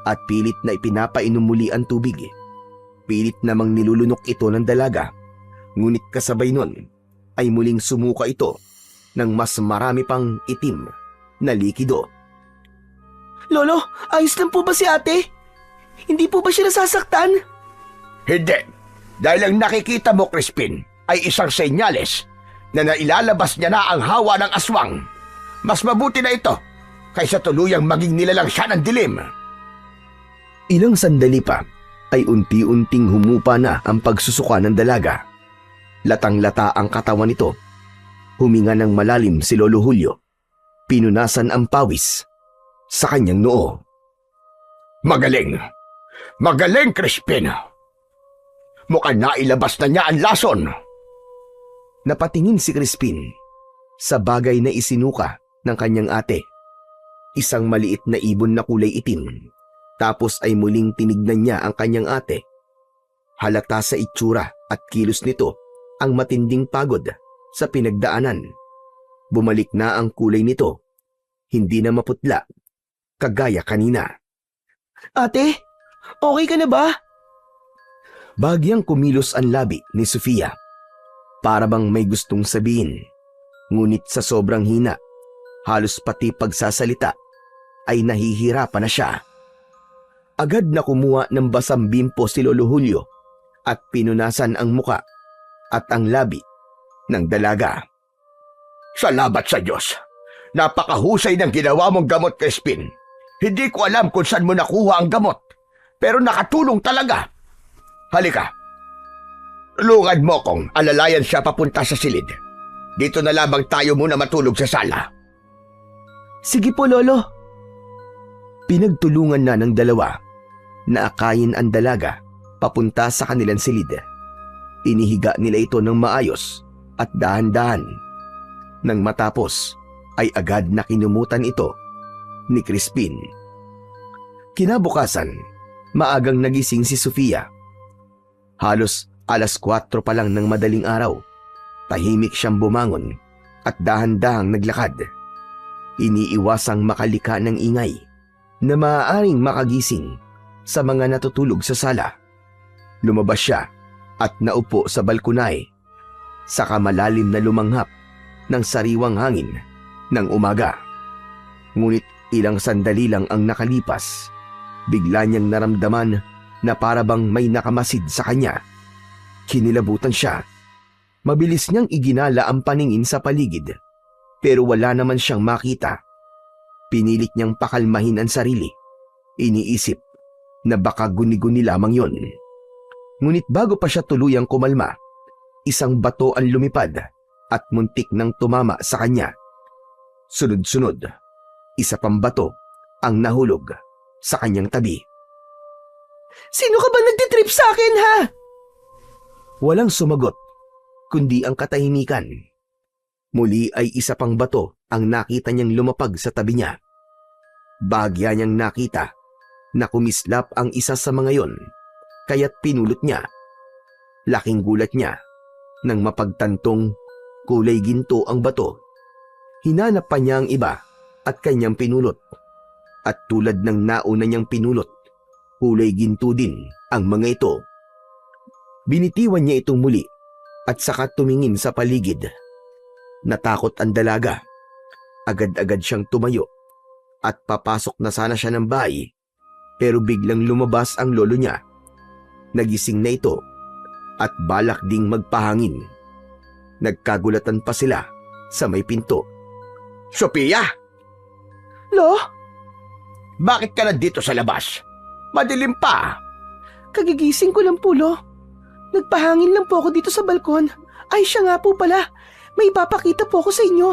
Speaker 1: at pilit na ipinapainom muli ang tubig. Pilit namang nilulunok ito ng dalaga, ngunit kasabay nun ay muling sumuka ito ng mas marami pang itim na likido.
Speaker 2: Lolo, ayos lang po ba si ate? Hindi po ba siya nasasaktan?
Speaker 3: Hindi. Dahil ang nakikita mo, Crispin, ay isang senyales na nailalabas niya na ang hawa ng aswang. Mas mabuti na ito kaysa tuluyang maging nilalang siya ng dilim.
Speaker 1: Ilang sandali pa ay unti-unting humupa na ang pagsusuka ng dalaga. Latang-lata ang katawan nito. Huminga ng malalim si Lolo Julio. Pinunasan ang pawis sa kanyang noo.
Speaker 3: Magaling! Magaling, Crispin! Mukhang nailabas na niya ang lason.
Speaker 1: Napatingin si Crispin sa bagay na isinuka ng kanyang ate. Isang maliit na ibon na kulay itim. Tapos ay muling tinignan niya ang kanyang ate. Halata sa itsura at kilos nito ang matinding pagod sa pinagdaanan. Bumalik na ang kulay nito. Hindi na maputla, kagaya kanina.
Speaker 2: Ate, okay ka na ba?
Speaker 1: Bagyang kumilos ang labi ni Sofia. Para bang may gustong sabihin. Ngunit sa sobrang hina, halos pati pagsasalita, ay nahihirapan na siya. Agad na kumuha ng basang bimpo si Lolo Julio at pinunasan ang muka at ang labi ng dalaga.
Speaker 3: Salamat sa Diyos. Napakahusay ng ginawa mong gamot, Crispin. Hindi ko alam kung saan mo nakuha ang gamot, pero nakatulong talaga. Halika. Tulungan mo kong alalayan siya papunta sa silid. Dito na lamang tayo muna matulog sa sala.
Speaker 2: Sige po, Lolo.
Speaker 1: Pinagtulungan na ng dalawa na akayin ang dalaga papunta sa kanilang silid. Inihiga nila ito ng maayos at dahan-dahan. Nang matapos, ay agad na kinumutan ito ni Crispin. Kinabukasan, maagang nagising si Sofia. Halos 4:00 pa lang ng madaling araw, tahimik siyang bumangon at dahan-dahang naglakad. Iniiwasang makalika ng ingay na maaaring makagising sa mga natutulog sa sala. Lumabas siya at naupo sa balkonahe, saka malalim na lumanghap ng sariwang hangin ng umaga. Ngunit ilang sandali lang ang nakalipas, bigla niyang naramdaman na parabang may nakamasid sa kanya. Kinilabutan siya. Mabilis niyang iginala ang paningin sa paligid, pero wala naman siyang makita. Pinilit niyang pakalmahin ang sarili. Iniisip na baka guni-guni lamang yon. Ngunit bago pa siya tuluyang kumalma, isang bato ang lumipad at muntik nang tumama sa kanya. Sunod-sunod, isa pang bato ang nahulog sa kanyang tabi.
Speaker 2: Sino ka ba nagtitrip sa akin, ha?
Speaker 1: Walang sumagot, kundi ang katahimikan. Muli ay isa pang bato ang nakita niyang lumapag sa tabi niya. Bagya niyang nakita na kumislap ang isa sa mga yon, kaya't pinulot niya. Laking gulat niya nang mapagtantong kulay ginto ang bato. Hinanap pa niya ang iba at kanyang pinulot. At tulad ng nauna niyang pinulot, kulay ginto din ang mga ito. Binitiwan niya itong muli at saka tumingin sa paligid. Natakot ang dalaga. Agad-agad siyang tumayo at papasok na sana siya ng bahay, pero biglang lumabas ang lolo niya. Nagising na ito at balak ding magpahangin. Nagkagulatan pa sila sa may pinto.
Speaker 3: Sophia,
Speaker 2: Lo,
Speaker 3: bakit ka nandito sa labas? Madilim pa.
Speaker 2: kagigising ko lang po, Lo. Nagpahangin lang po ako dito sa balkon. Ay, siya nga po pala. May ipapakita po ako sa inyo.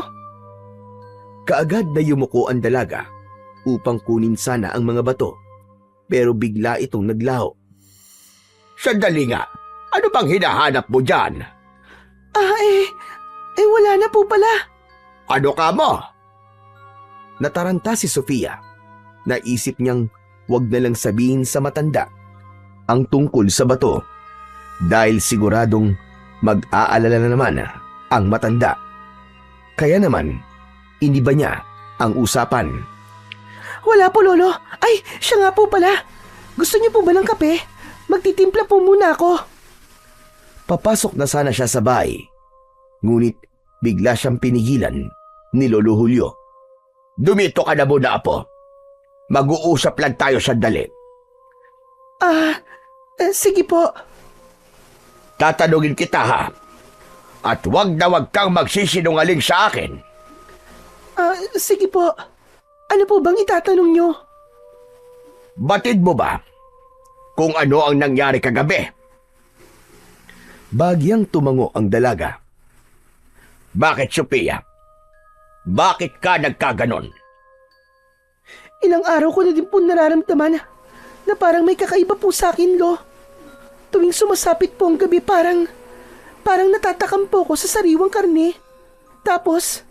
Speaker 1: Kaagad na yumuko ang dalaga upang kunin sana ang mga bato, pero bigla itong naglaho.
Speaker 3: Sandali nga, ano bang hinahanap mo dyan?
Speaker 2: Wala na po pala.
Speaker 3: Ano ka mo?
Speaker 1: Nataranta si Sofia. Naisip niyang wag na lang sabihin sa matanda ang tungkol sa bato, dahil siguradong mag-aalala na naman ang matanda. Kaya naman, iniba niya ang usapan.
Speaker 2: Wala po, Lolo. Ay, siya nga po pala. Gusto niyo po ba ng kape? Magtitimpla po muna ako.
Speaker 1: Papasok na sana siya sa bahay, ngunit bigla siyang pinigilan ni Lolo Julio.
Speaker 3: Dumito ka na muna, Apo. Mag-uusap lang tayo sandali.
Speaker 2: Sige po.
Speaker 3: Tatanungin kita, ha? At wag na wag kang magsisinungaling sa akin.
Speaker 2: Sige po. Ano po bang itatanong niyo?
Speaker 3: Batid mo ba kung ano ang nangyari kagabi?
Speaker 1: Bagyang tumango ang dalaga.
Speaker 3: Bakit, Sophia? Bakit ka nagkaganon?
Speaker 2: Ilang araw ko na din po nararamdaman na parang may kakaiba po sa akin, Lo. Tuwing sumasapit po ang gabi, parang natatakam po ako sa sariwang karne. Tapos,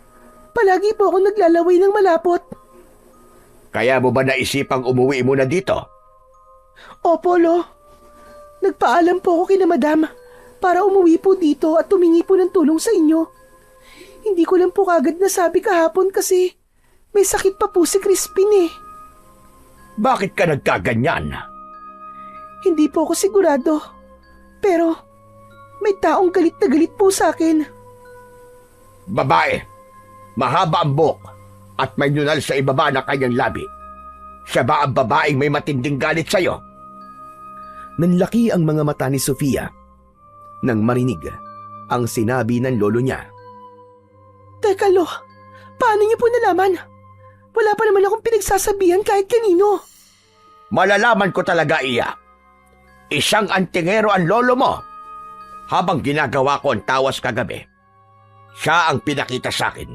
Speaker 2: palagi po ako naglalaway ng malapot.
Speaker 3: Kaya mo ba naisipang umuwi muna dito?
Speaker 2: Opo, Lo. Nagpaalam po ako kina Madam para umuwi po dito at tumingi po ng tulong sa inyo. Hindi ko lang po kagad nasabi kahapon kasi may sakit pa po si Crispin eh.
Speaker 3: Bakit ka nagkaganyan?
Speaker 2: Hindi po ako sigurado. Pero may taong galit na galit po sa akin.
Speaker 3: Babae, mahaba ang buhok at may nunal sa ibaba ng kanyang labi. Siya ba ang babaeng may matinding galit sa'yo?
Speaker 1: Nanlaki ang mga mata ni Sofia nang marinig ang sinabi ng lolo niya.
Speaker 2: Teka, Lo. Paano niyo po nalaman? Wala pa naman akong pinagsasabihan kahit kanino.
Speaker 3: Malalaman ko talaga, iya. Isang antingero ang lolo mo. Habang ginagawa ko ang tawas kagabi, siya ang pinakita sa akin.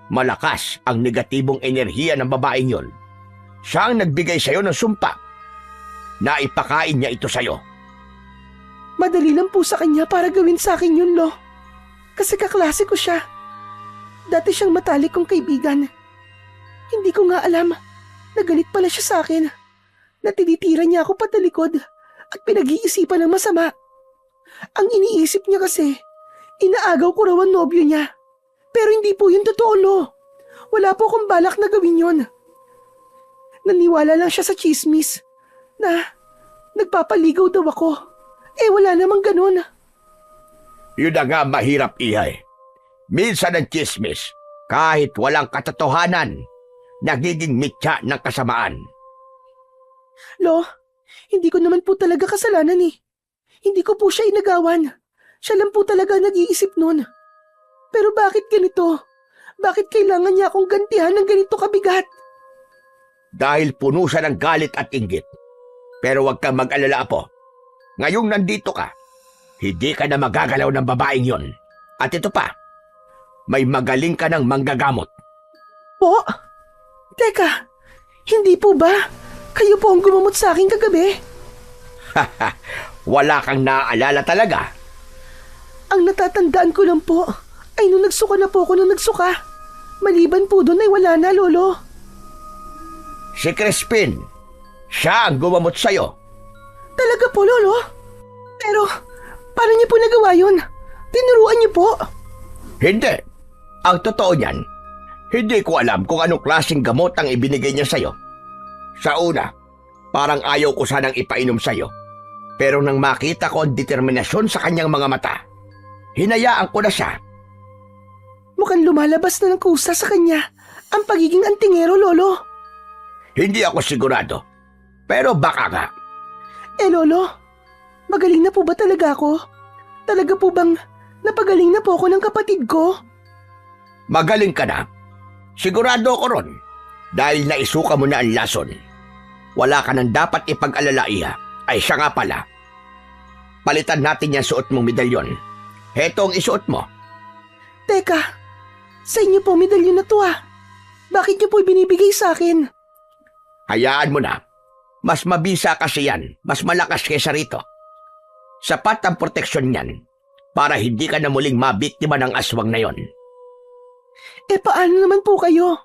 Speaker 3: Malakas ang negatibong enerhiya ng babaeng yon. Siya ang nagbigay sa'yo ng sumpa. Naipakain niya ito sa'yo.
Speaker 2: Madali lang po sa kanya para gawin sa akin yun, Lo. Kasi kaklase ko siya. Dati siyang matalik kong kaibigan. Hindi ko nga alam na galit pala siya sa akin. Na tinitira niya ako patalikod at pinag-iisipan ng masama. Ang iniisip niya kasi, inaagaw ko raw ang nobyo niya. Pero hindi po yun totoo, Lo. Wala po akong balak na gawin yun. Naniwala lang siya sa chismis na nagpapaligaw daw ako. Wala namang ganun.
Speaker 3: Yun na nga mahirap, Ihay. Minsan ang chismis, kahit walang katotohanan, nagiging mitya ng kasamaan.
Speaker 2: Lo, hindi ko naman po talaga kasalanan eh. Hindi ko po siya inagawan. Siya lang po talaga nag-iisip nun. Pero bakit ganito? Bakit kailangan niya akong gantihan ng ganito kabigat?
Speaker 3: Dahil puno siya ng galit at inggit. Pero huwag kang mag-alala, Apo. Ngayong nandito ka, hindi ka na magagalaw ng babaeng yon. At ito pa, may magaling ka ng manggagamot.
Speaker 2: Po? Teka, hindi po ba? Kayo po ang gumamot sa akin kagabi?
Speaker 3: Wala kang naaalala talaga.
Speaker 2: Ang natatandaan ko lang po ay nung nagsuka na po ako nung nagsuka. Maliban po doon ay wala na, Lolo.
Speaker 3: Si Crispin, siya ang gumamot sa'yo.
Speaker 2: Talaga po, Lolo? Pero, paano niyo po nagawa yun? Tinuruan niyo po?
Speaker 3: Hindi. Ang totoo niyan, hindi ko alam kung anong klaseng gamot ang ibinigay niya sa'yo. Sa una, parang ayaw ko sanang ipainom sa'yo. Pero nang makita ko ang determinasyon sa kanyang mga mata, hinayaan ko na siya.
Speaker 2: Mukhang lumalabas na ng kusa sa kanya ang pagiging antingero, Lolo.
Speaker 3: Hindi ako sigurado, pero baka nga.
Speaker 2: Lolo, magaling na po ba talaga ako? Talaga po bang napagaling na po ako ng kapatid ko?
Speaker 3: Magaling ka na. Sigurado ako ron, dahil naisuka mo na ang lason. Wala ka nang dapat ipag-alala, Iha. Ay siya nga pala. Palitan natin yung suot mong medalyon. Heto ang isuot mo.
Speaker 2: Teka, sa inyo po medalyon na to ah. Bakit niyo po ibinibigay sa akin?
Speaker 3: Hayaan mo na. Mas mabisa kasi yan. Mas malakas kesa rito. Sapat ang proteksyon niyan para hindi ka na muling mabiktima ng aswang na yon.
Speaker 2: Paano naman po kayo?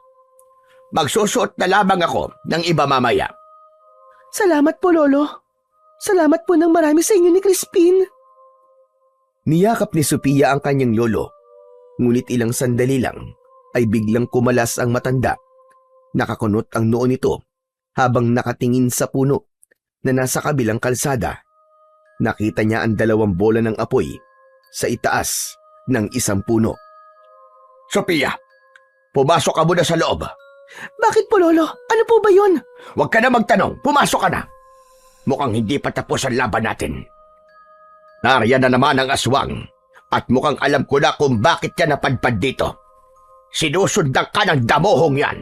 Speaker 3: Magsusuot na lamang ako ng iba mamaya.
Speaker 2: Salamat po, Lolo. Salamat po ng marami sa inyo ni Crispin.
Speaker 1: Niyakap ni Sophia ang kanyang lolo. Ngunit ilang sandali lang ay biglang kumalas ang matanda. Nakakunot ang noo nito habang nakatingin sa puno na nasa kabilang kalsada. Nakita niya ang 2 bola ng apoy sa itaas ng isang puno.
Speaker 3: Sophia, pumasok ka muna sa loob.
Speaker 2: Bakit po, Lolo? Ano po ba yun?
Speaker 3: Huwag ka na magtanong, pumasok ka na. Mukhang hindi pa tapos ang laban natin. Nariyan na naman ang aswang at mukhang alam ko na kung bakit ka napadpad dito. Sinusundan ka ng damuhong yan.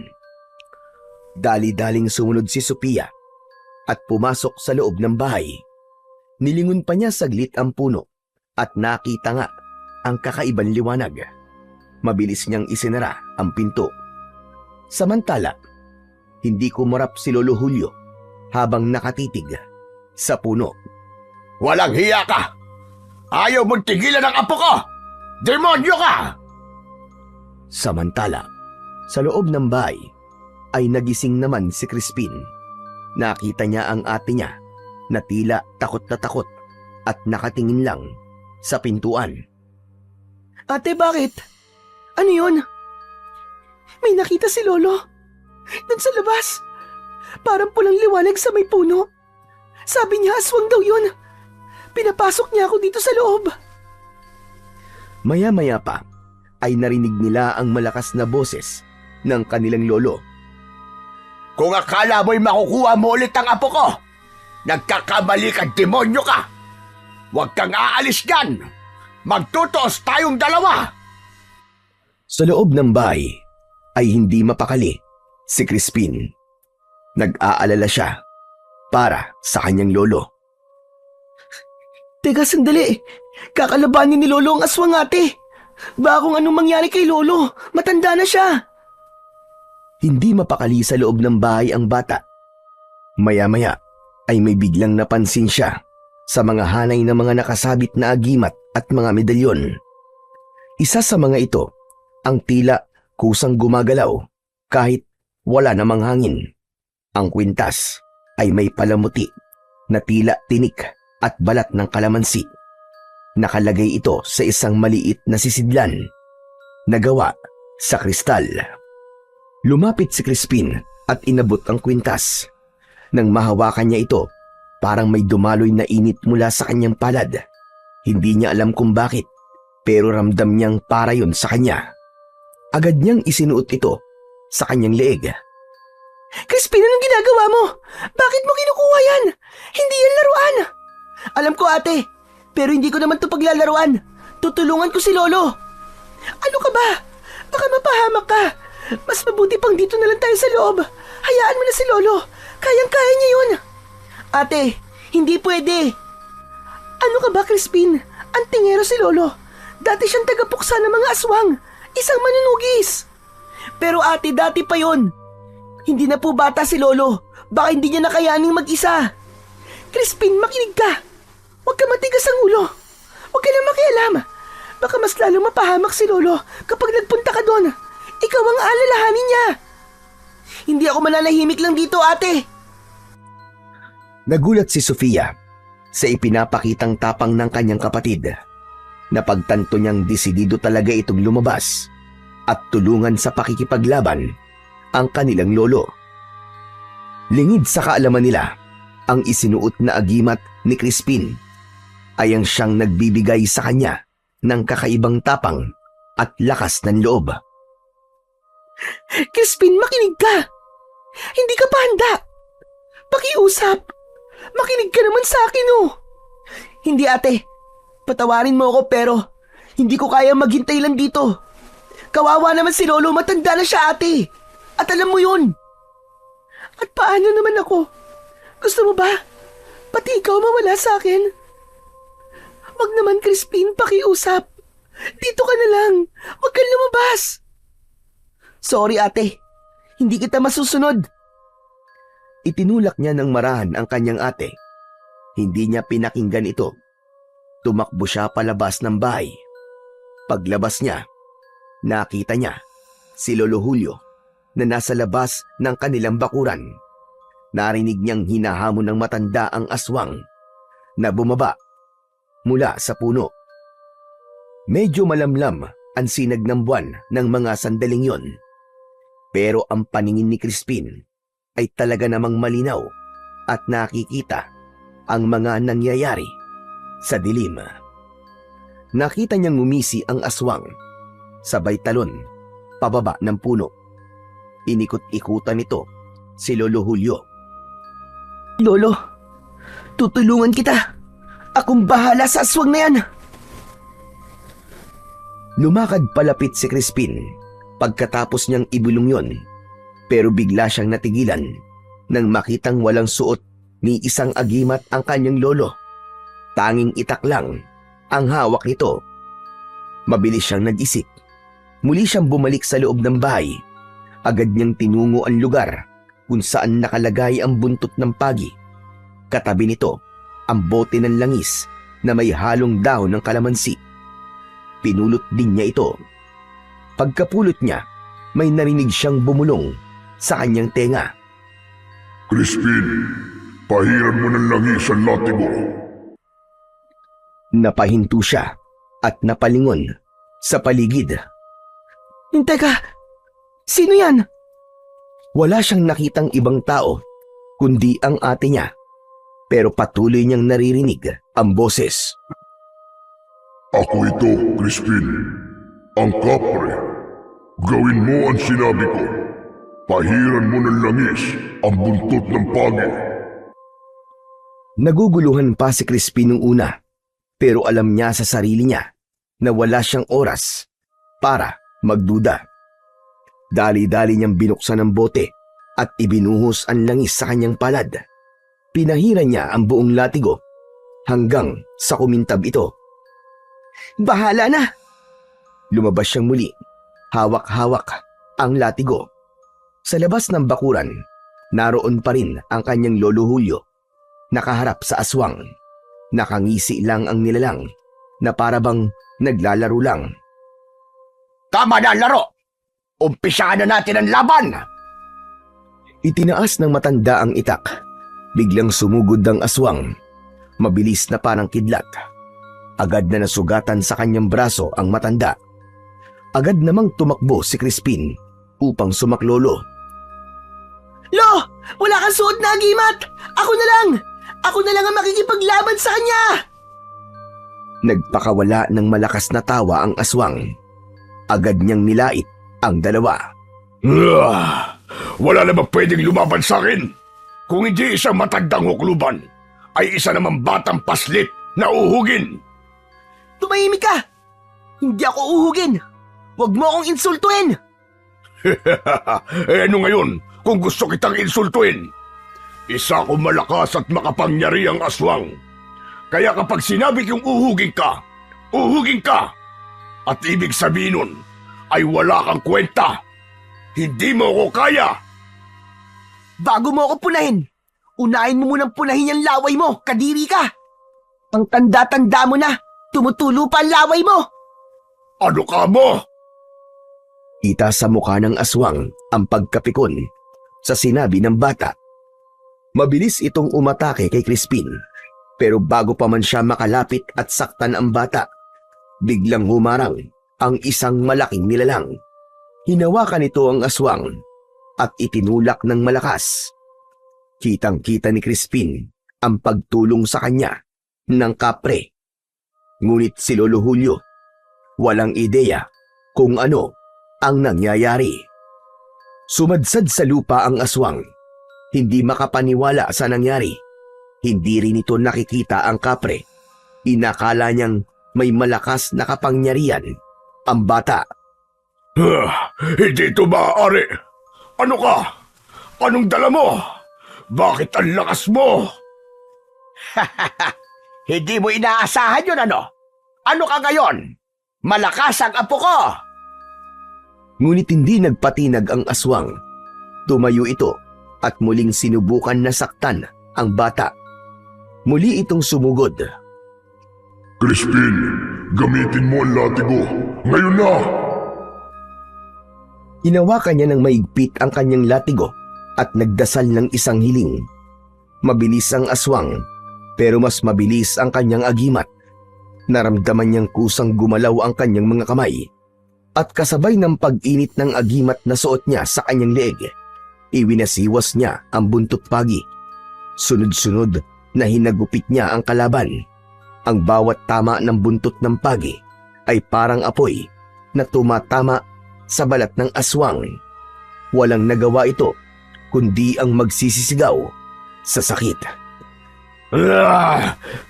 Speaker 1: Dali-daling sumunod si Sophia at pumasok sa loob ng bahay. Nilingon pa niya saglit ang puno at nakita nga ang kakaibang liwanag. Mabilis niyang isinara ang pinto. Samantala, hindi kumarap si Lolo Julio habang nakatitig sa puno.
Speaker 3: Walang hiya ka! Ayaw mong tigilan ang apo ko! Demonyo ka!
Speaker 1: Samantala, sa loob ng bahay ay nagising naman si Crispin. Nakita niya ang ate niya na tila takot na takot at nakatingin lang sa pintuan.
Speaker 2: Ate, bakit? Ano yun? May nakita si Lolo. Doon sa labas. Parang pulang liwanag sa may puno. Sabi niya aswang daw yun. Pinapasok niya ako dito sa loob.
Speaker 1: Maya-maya pa ay narinig nila ang malakas na boses ng kanilang lolo.
Speaker 3: Kung akala mo'y makukuha mo ulit ang apo ko, nagkakamali ka, demonyo ka! Huwag kang aalis dyan! Magtutuos tayong dalawa!
Speaker 1: Sa loob ng bahay ay hindi mapakali si Crispin. Nag-aalala siya para sa kanyang lolo.
Speaker 2: Teka, sandali. Kakalabanin ni Lolo ang aswang, ate. Baka kung anong mangyari kay Lolo, matanda na siya.
Speaker 1: Hindi mapakali sa loob ng bahay ang bata. Maya-maya ay may biglang napansin siya sa mga hanay ng mga nakasabit na agimat at mga medalyon. Isa sa mga ito ang tila kusang gumagalaw kahit wala namang hangin. Ang kwintas ay may palamuti na tila tinik at balat ng kalamansi. Nakalagay ito sa isang maliit na sisidlan na gawa sa kristal. Lumapit si Crispin at inabot ang kwintas. Nang mahawakan niya ito, parang may dumaloy na init mula sa kanyang palad. Hindi niya alam kung bakit, pero ramdam niyang para yun sa kanya. Agad niyang isinuot ito sa kanyang leeg.
Speaker 2: Crispin, anong ginagawa mo? Bakit mo kinukuha yan? Hindi yan laruan. Alam ko, ate, pero hindi ko naman ito paglalaruan. Tutulungan ko si Lolo. Ano ka ba? Baka mapahamak ka. Mas mabuti pang dito na lang tayo sa loob. Hayaan mo na si Lolo. Kayang-kaya niya yun. Ate, hindi pwede. Ano ka ba, Crispin? Ang tingero si Lolo. Dati siyang tagapuksa ng mga aswang. Isang manunugis. Pero ate, dati pa yon. Hindi na po bata si Lolo. Baka hindi niya nakayaning mag-isa. Crispin, makinig ka. Huwag ka matigas ang ulo. Huwag ka na makialam. Baka mas lalo mapahamak si Lolo kapag nagpunta ka doon. Ikaw ang alalahanin niya. Hindi ako mananahimik lang dito, ate.
Speaker 1: Nagulat si Sofia sa ipinapakitang tapang ng kanyang kapatid. Napagtanto niyang desidido talaga itong lumabas at tulungan sa pakikipaglaban ang kanilang lolo. Lingid sa kaalaman nila, ang isinuot na agimat ni Crispin ay ang siyang nagbibigay sa kanya ng kakaibang tapang at lakas ng loob.
Speaker 2: Crispin, makinig ka. Hindi ka pa handa. Pakiusap. Makinig ka naman sa akin, oh. Hindi, ate. Patawarin mo ako pero hindi ko kaya maghintay lang dito. Kawawa naman si Lolo, matanda na siya, ate. At alam mo yun. At paano naman ako? Gusto mo ba? Pati ikaw mawala sa akin? Wag naman, Crispin, pakiusap. Dito ka na lang. Wag kang lumabas. Sorry, ate. Hindi kita masusunod.
Speaker 1: Itinulak niya ng marahan ang kanyang ate. Hindi niya pinakinggan ito. Tumakbo siya palabas ng bahay. Paglabas niya, nakita niya si Lolo Julio na nasa labas ng kanilang bakuran. Narinig niyang hinahamon ng matanda ang aswang na bumaba mula sa puno. Medyo malamlam ang sinag ng buwan ng mga sandaling yon. Pero ang paningin ni Crispin ay talaga namang malinaw at nakikita ang mga nangyayari sa dilim. Nakita niyang ngumisi ang aswang, sabay talon, pababa ng puno. Inikot-ikutan nito si Lolo Julio.
Speaker 2: Lolo, tutulungan kita. Akong bahala sa aswang na yan.
Speaker 1: Lumakad palapit si Crispin pagkatapos niyang ibulong yon, pero bigla siyang natigilan nang makitang walang suot ni isang agimat ang kanyang lolo. Tanging itak lang ang hawak nito. Mabilis siyang nag-isip. Muli siyang bumalik sa loob ng bahay. Agad niyang tinungo ang lugar kung saan nakalagay ang buntot ng pagi. Katabi nito ang bote ng langis na may halong dahon ng kalamansi. Pinulot din niya ito. Pagkapulot niya, may narinig siyang bumulong sa kanyang tenga.
Speaker 4: Crispin, pahiran mo ng langis ang latigo.
Speaker 1: Napahinto siya at napalingon sa paligid.
Speaker 2: Teka, sino yan?
Speaker 1: Wala siyang nakitang ibang tao kundi ang ate niya, pero patuloy niyang naririnig ang boses.
Speaker 4: Ako ito, Crispin. Ang kapre. Gawin mo ang sinabi ko. Pahiran mo ng langis ang buntot ng pagi.
Speaker 1: Naguguluhan pa si Crispin nung una, pero alam niya sa sarili niya na wala siyang oras para magduda. Dali-dali niyang binuksan ang bote at ibinuhos ang langis sa kanyang palad. Pinahiran niya ang buong latigo hanggang sa kumintab ito.
Speaker 2: Bahala na.
Speaker 1: Lumabas siyang muli, hawak-hawak ang latigo. Sa labas ng bakuran, naroon pa rin ang kanyang Lolo Julio, nakaharap sa aswang. Nakangisi lang ang nilalang na parabang naglalaro lang.
Speaker 3: Tama na ang laro! Umpisahan na natin ang laban!
Speaker 1: Itinaas ng matanda ang itak. Biglang sumugod ang aswang. Mabilis na parang kidlat. Agad na nasugatan sa kanyang braso ang matanda. Agad namang tumakbo si Crispin upang sumaklolo.
Speaker 2: Lo! Wala kang suot na agimat! Ako na lang! Ako na lang ang makikipaglaban sa kanya!
Speaker 1: Nagpakawala ng malakas na tawa ang aswang. Agad niyang nilait ang dalawa.
Speaker 4: Wala namang pwedeng lumaban sa akin. Kung hindi isang matandang hukluban, ay isa namang batang paslit na uhugin.
Speaker 2: Tumahimik ka! Hindi ako uhugin! Huwag mo akong insultuin!
Speaker 4: Ano ngayon kung gusto kitang insultuin? Isa akong malakas at makapangyarihang aswang. Kaya kapag sinabi kong uhugin ka, uhugin ka. At ibig sabihin nun ay wala kang kwenta. Hindi mo ko kaya.
Speaker 2: Bago mo ako punahin, unahin mo munang punahin yung laway mo, kadiri ka! Ang tanda-tanda mo na, tumutulo pa ang laway mo!
Speaker 4: Ano ka mo?
Speaker 1: Kita sa mukha ng aswang ang pagkapikon sa sinabi ng bata. Mabilis itong umatake kay Crispin, pero bago pa man siya makalapit at saktan ang bata, biglang humarang ang isang malaking nilalang. Hinawakan nito ang aswang at itinulak ng malakas. Kitang-kita ni Crispin ang pagtulong sa kanya ng kapre. Ngunit si Lolo Julio, walang ideya kung ano ang nangyayari. Sumadsad sa lupa ang aswang, hindi makapaniwala sa nangyari. Hindi rin ito nakikita ang kapre. Inakala niyang may malakas na kapangyarihan ang bata.
Speaker 4: Hindi ito maaari. Ano ka? Anong dala mo? Bakit ang lakas mo?
Speaker 3: Hindi mo inaasahan yun ano? Ano ka ngayon? Malakas ang apo ko!
Speaker 1: Ngunit hindi nagpatinag ang aswang. Tumayo ito at muling sinubukan na saktan ang bata. Muli itong sumugod.
Speaker 4: Crispin, gamitin mo ang latigo. Ngayon na!
Speaker 1: Hinawakan niya ng maigpit ang kanyang latigo at nagdasal ng isang hiling. Mabilis ang aswang, pero mas mabilis ang kanyang agimat. Naramdaman niyang kusang gumalaw ang kanyang mga kamay. At kasabay ng pag-init ng agimat na suot niya sa kanyang leeg, iwinasiwas niya ang buntot pagi. Sunod-sunod na hinagupit niya ang kalaban. Ang bawat tama ng buntot ng pagi ay parang apoy na tumatama sa balat ng aswang. Walang nagawa ito kundi ang magsisisigaw sa sakit.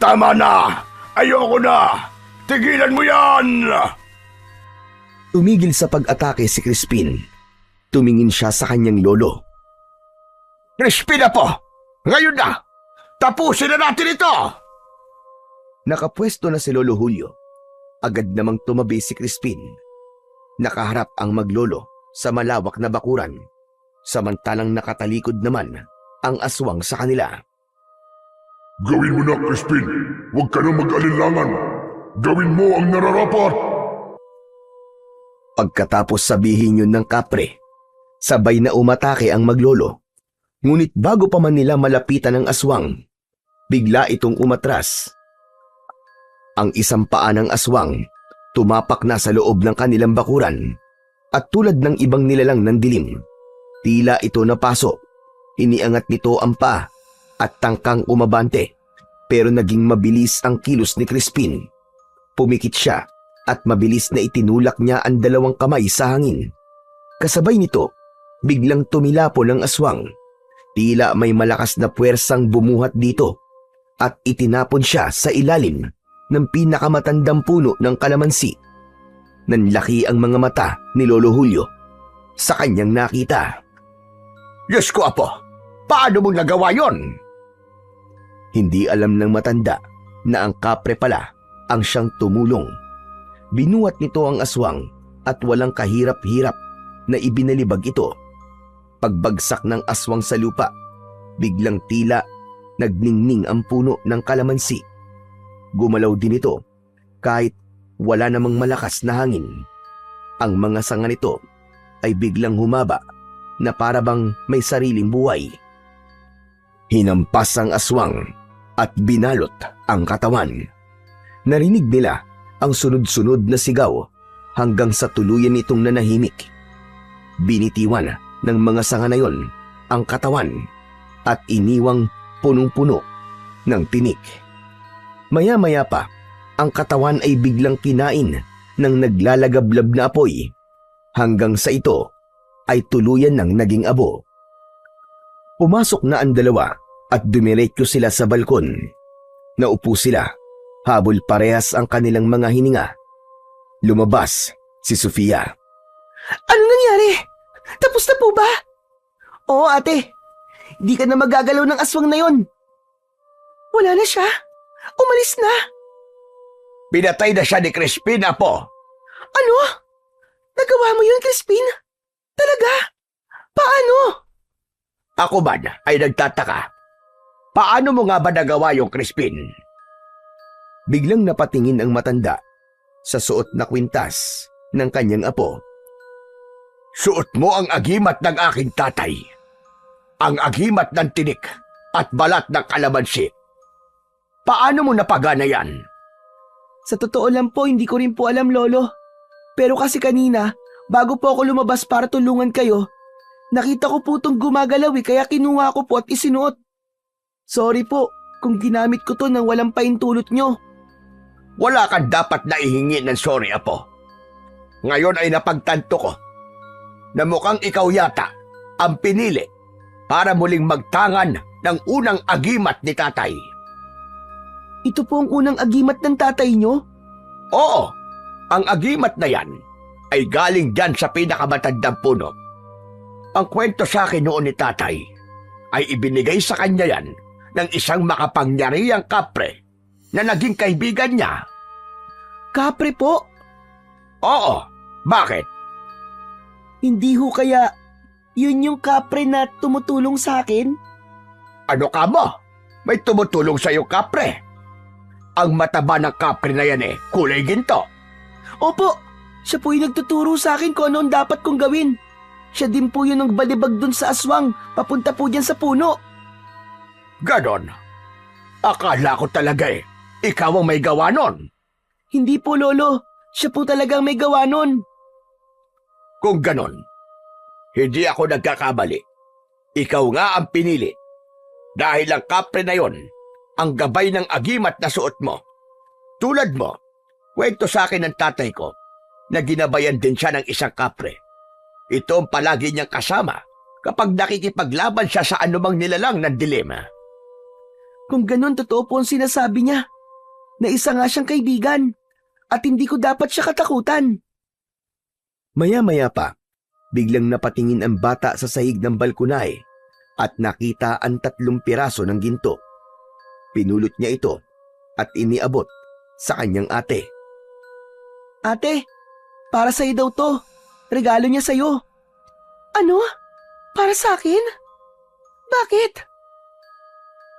Speaker 4: Tama na! Ayoko na! Tigilan mo yan!
Speaker 1: Tumigil sa pag-atake si Crispin. Tumingin siya sa kanyang lolo.
Speaker 3: Crispin na po! Ngayon na! Tapusin na natin ito!
Speaker 1: Nakapwesto na si Lolo Julio. Agad namang tumabi si Crispin. Nakaharap ang maglolo sa malawak na bakuran, samantalang nakatalikod naman ang aswang sa kanila.
Speaker 4: Gawin mo na, Crispin! Huwag ka na mag-alinlangan! Gawin mo ang nararapat!
Speaker 1: Pagkatapos sabihin yun ng kapre, sabay na umatake ang maglolo. Ngunit bago pa man nila malapitan ng aswang, bigla itong umatras. Ang isang paa ng aswang tumapak na sa loob ng kanilang bakuran at tulad ng ibang nilalang ng dilim, tila ito napaso. Iniangat nito ang paa at tangkang umabante, pero naging mabilis ang kilos ni Crispin. Pumikit siya at mabilis na itinulak niya ang dalawang kamay sa hangin. Kasabay nito, biglang tumilapon ang aswang. Tila may malakas na puwersang bumuhat dito at itinapon siya sa ilalim ng pinakamatandang puno ng kalamansi. Nanlaki ang mga mata ni Lolo Julio sa kanyang nakita.
Speaker 3: Diyos ko, apo! Paano mo nagawa yon?
Speaker 1: Hindi alam ng matanda na ang kapre pala ang siyang tumulong. Binuhat nito ang aswang at walang kahirap-hirap na ibinalibag ito. Pagbagsak ng aswang sa lupa, biglang tila nagningning ang puno ng kalamansi. Gumalaw din ito kahit wala namang malakas na hangin. Ang mga sanga nito ay biglang humaba na parabang may sariling buhay. Hinampas ang aswang at binalot ang katawan. Narinig nila ang sunod-sunod na sigaw hanggang sa tuluyan itong nanahimik. Binitiwan ng mga sanga na yon ang katawan at iniwang punong-puno ng tinik. Maya-maya pa, ang katawan ay biglang kinain ng naglalagablab na apoy hanggang sa ito ay tuluyan ng naging abo. Pumasok na ang dalawa at dumiretso sila sa balkon. Naupo sila, habol parehas ang kanilang mga hininga. Lumabas si Sofia.
Speaker 2: Ano nangyari? Tapos na po ba? Oo ate, di ka na magagalaw ng aswang na yon. Wala na siya. Umalis na.
Speaker 3: Pinatay na siya ni Crispin, Apo.
Speaker 2: Ano? Nagawa mo yun, Crispin? Talaga? Paano?
Speaker 3: Ako man ay nagtataka. Paano mo nga ba nagawa yung Crispin?
Speaker 1: Biglang napatingin ang matanda sa suot na kwintas ng kanyang apo.
Speaker 3: Suot mo ang agimat ng aking tatay. Ang agimat ng tinik at balat ng kalamansi. Paano mo napagana yan?
Speaker 2: Sa totoo lang po, hindi ko rin po alam, Lolo. Pero kasi kanina, bago po ako lumabas para tulungan kayo, nakita ko po itong gumagalaw kaya kinuha ko po at isinuot. Sorry po kung ginamit ko to nang walang paintulot nyo.
Speaker 3: Wala kang dapat na ihingi ng sorry, Apo. Ngayon ay napagtanto ko na mukhang ikaw yata ang pinili para muling magtangan ng unang agimat ni tatay.
Speaker 2: Ito po ang unang agimat ng tatay nyo?
Speaker 3: Oo, ang agimat na yan ay galing dyan sa pinakamatandang puno. Ang kwento sa akin noon ni tatay ay ibinigay sa kanya yan ng isang makapangyarihang kapre na naging kaibigan niya.
Speaker 2: Kapre po?
Speaker 3: Oo, bakit?
Speaker 2: Hindi ho kaya yun yung kapre na tumutulong sa akin?
Speaker 3: Ano ka mo? May tumutulong sa'yo kapre. Ang mataba ng kapre na yan kulay ginto.
Speaker 2: Opo, siya po yung nagtuturo sa akin kung ano ang dapat kong gawin. Siya din po yung nagbalibag dun sa aswang, papunta po dyan sa puno.
Speaker 3: Ganon. Akala ko talaga ikaw ang may gawa nun.
Speaker 2: Hindi po, Lolo. Siya po talagang may gawa nun.
Speaker 3: Kung ganon, hindi ako nagkakamali. Ikaw nga ang pinili. Dahil ang kapre na yon ang gabay ng agimat na suot mo. Tulad mo, kwento sa akin ng tatay ko na ginabayan din siya ng isang kapre. Ito ang palagi niyang kasama kapag nakikipaglaban siya sa anumang nilalang ng dilema.
Speaker 2: Kung ganun, totoo po ang sinasabi niya. Na isa nga siyang kaibigan at hindi ko dapat siya katakutan.
Speaker 1: Maya-maya pa, biglang napatingin ang bata sa sahig ng balkonay at nakita ang 3 piraso ng ginto. Pinulot niya ito at iniabot sa kanyang ate.
Speaker 2: Ate, para sa'yo daw to. Regalo niya sa'yo. Ano? Para sa akin? Bakit?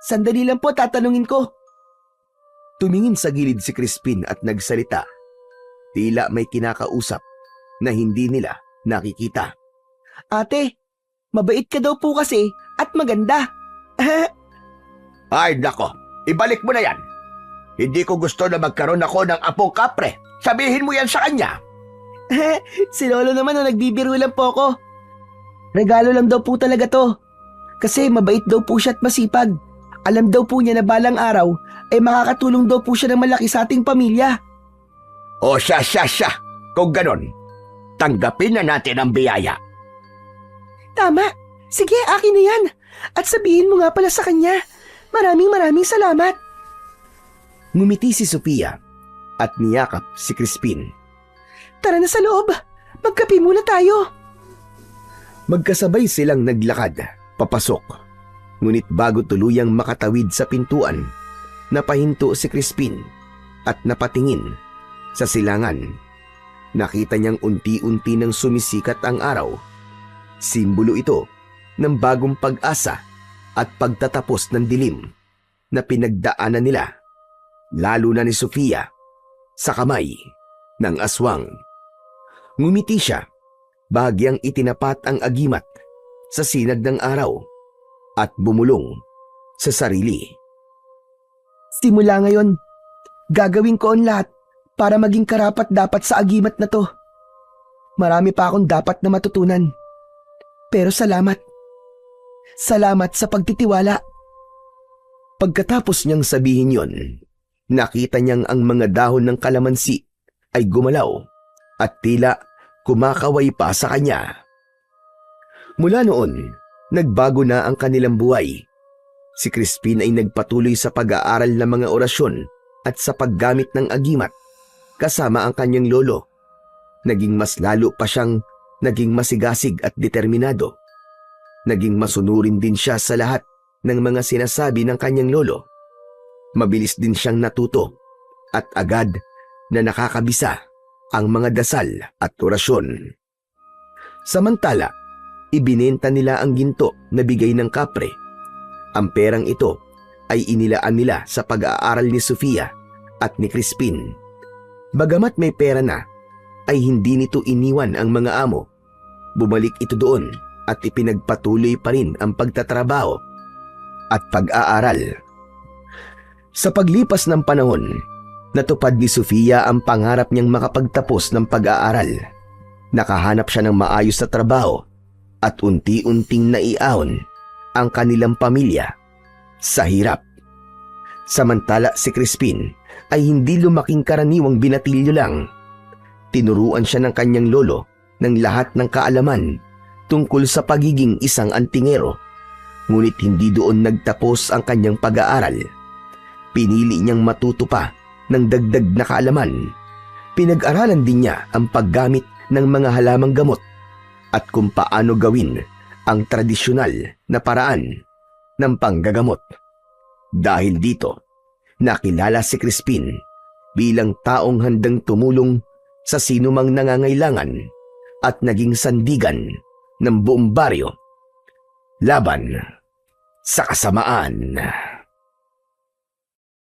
Speaker 2: Sandali lang po, tatanungin ko.
Speaker 1: Tumingin sa gilid si Crispin at nagsalita. Tila may kinakausap na hindi nila nakikita.
Speaker 2: Ate, mabait ka daw po kasi at maganda.
Speaker 3: Ay nako, ibalik mo na yan. Hindi ko gusto na magkaroon ako ng apong kapre. Sabihin mo yan sa kanya.
Speaker 2: Si Lolo naman nagbibiro lang po ako. Regalo lang daw po talaga to. Kasi mabait daw po siya at masipag. Alam daw po niya na balang araw ay makakatulong daw po siya ng malaki sa ating pamilya.
Speaker 3: O siya. Kung ganon, tanggapin na natin ang biyaya.
Speaker 2: Tama. Sige, akin na yan. At sabihin mo nga pala sa kanya. Maraming salamat.
Speaker 1: Ngumiti si Sofia at niyakap si Crispin.
Speaker 2: Tara na sa loob. Magkape muna tayo.
Speaker 1: Magkasabay silang naglakad, papasok. Ngunit bago tuluyang makatawid sa pintuan, napahinto si Crispin at napatingin sa silangan. Nakita niyang unti-unti nang sumisikat ang araw. Simbolo ito ng bagong pag-asa at pagtatapos ng dilim na pinagdaanan nila, lalo na ni Sofia, sa kamay ng aswang. Ngumiti siya, bahagyang itinapat ang agimat sa sinag ng araw at bumulong sa sarili.
Speaker 2: Simula ngayon, gagawin ko ang lahat para maging karapat-dapat sa agimat na to. Marami pa akong dapat na matutunan. Pero salamat. Salamat sa pagtitiwala.
Speaker 1: Pagkatapos niyang sabihin yon, nakita niyang ang mga dahon ng kalamansi ay gumalaw at tila kumakaway pa sa kanya. Mula noon, nagbago na ang kanilang buhay. Si Crispin ay nagpatuloy sa pag-aaral ng mga orasyon at sa paggamit ng agimat kasama ang kanyang lolo. Naging mas lalo pa siyang naging masigasig at determinado. Naging masunurin din siya sa lahat ng mga sinasabi ng kanyang lolo. Mabilis din siyang natuto at agad na nakakabisa ang mga dasal at orasyon. Samantala, ibinenta nila ang ginto na bigay ng kapre. Ang perang ito ay inilaan nila sa pag-aaral ni Sofia at ni Crispin. Bagamat may pera na, ay hindi nito iniwan ang mga amo. Bumalik ito doon at ipinagpatuloy pa rin ang pagtatrabaho at pag-aaral. Sa paglipas ng panahon, natupad ni Sofia ang pangarap niyang makapagtapos ng pag-aaral. Nakahanap siya ng maayos na trabaho at unti-unting naiahon ang kanilang pamilya sa hirap. Samantala si Crispin ay hindi lumaking karaniwang binatilyo lang. Tinuruan siya ng kanyang lolo ng lahat ng kaalaman tungkol sa pagiging isang antingero. Ngunit hindi doon nagtapos ang kanyang pag-aaral. Pinili niyang matuto pa ng dagdag na kaalaman. Pinag-aralan din niya ang paggamit ng mga halamang gamot at kung paano gawin ang tradisyonal na paraan ng panggagamot. Dahil dito, nakilala si Crispin bilang taong handang tumulong sa sinumang nangangailangan at naging sandigan ng buong baryo laban sa kasamaan.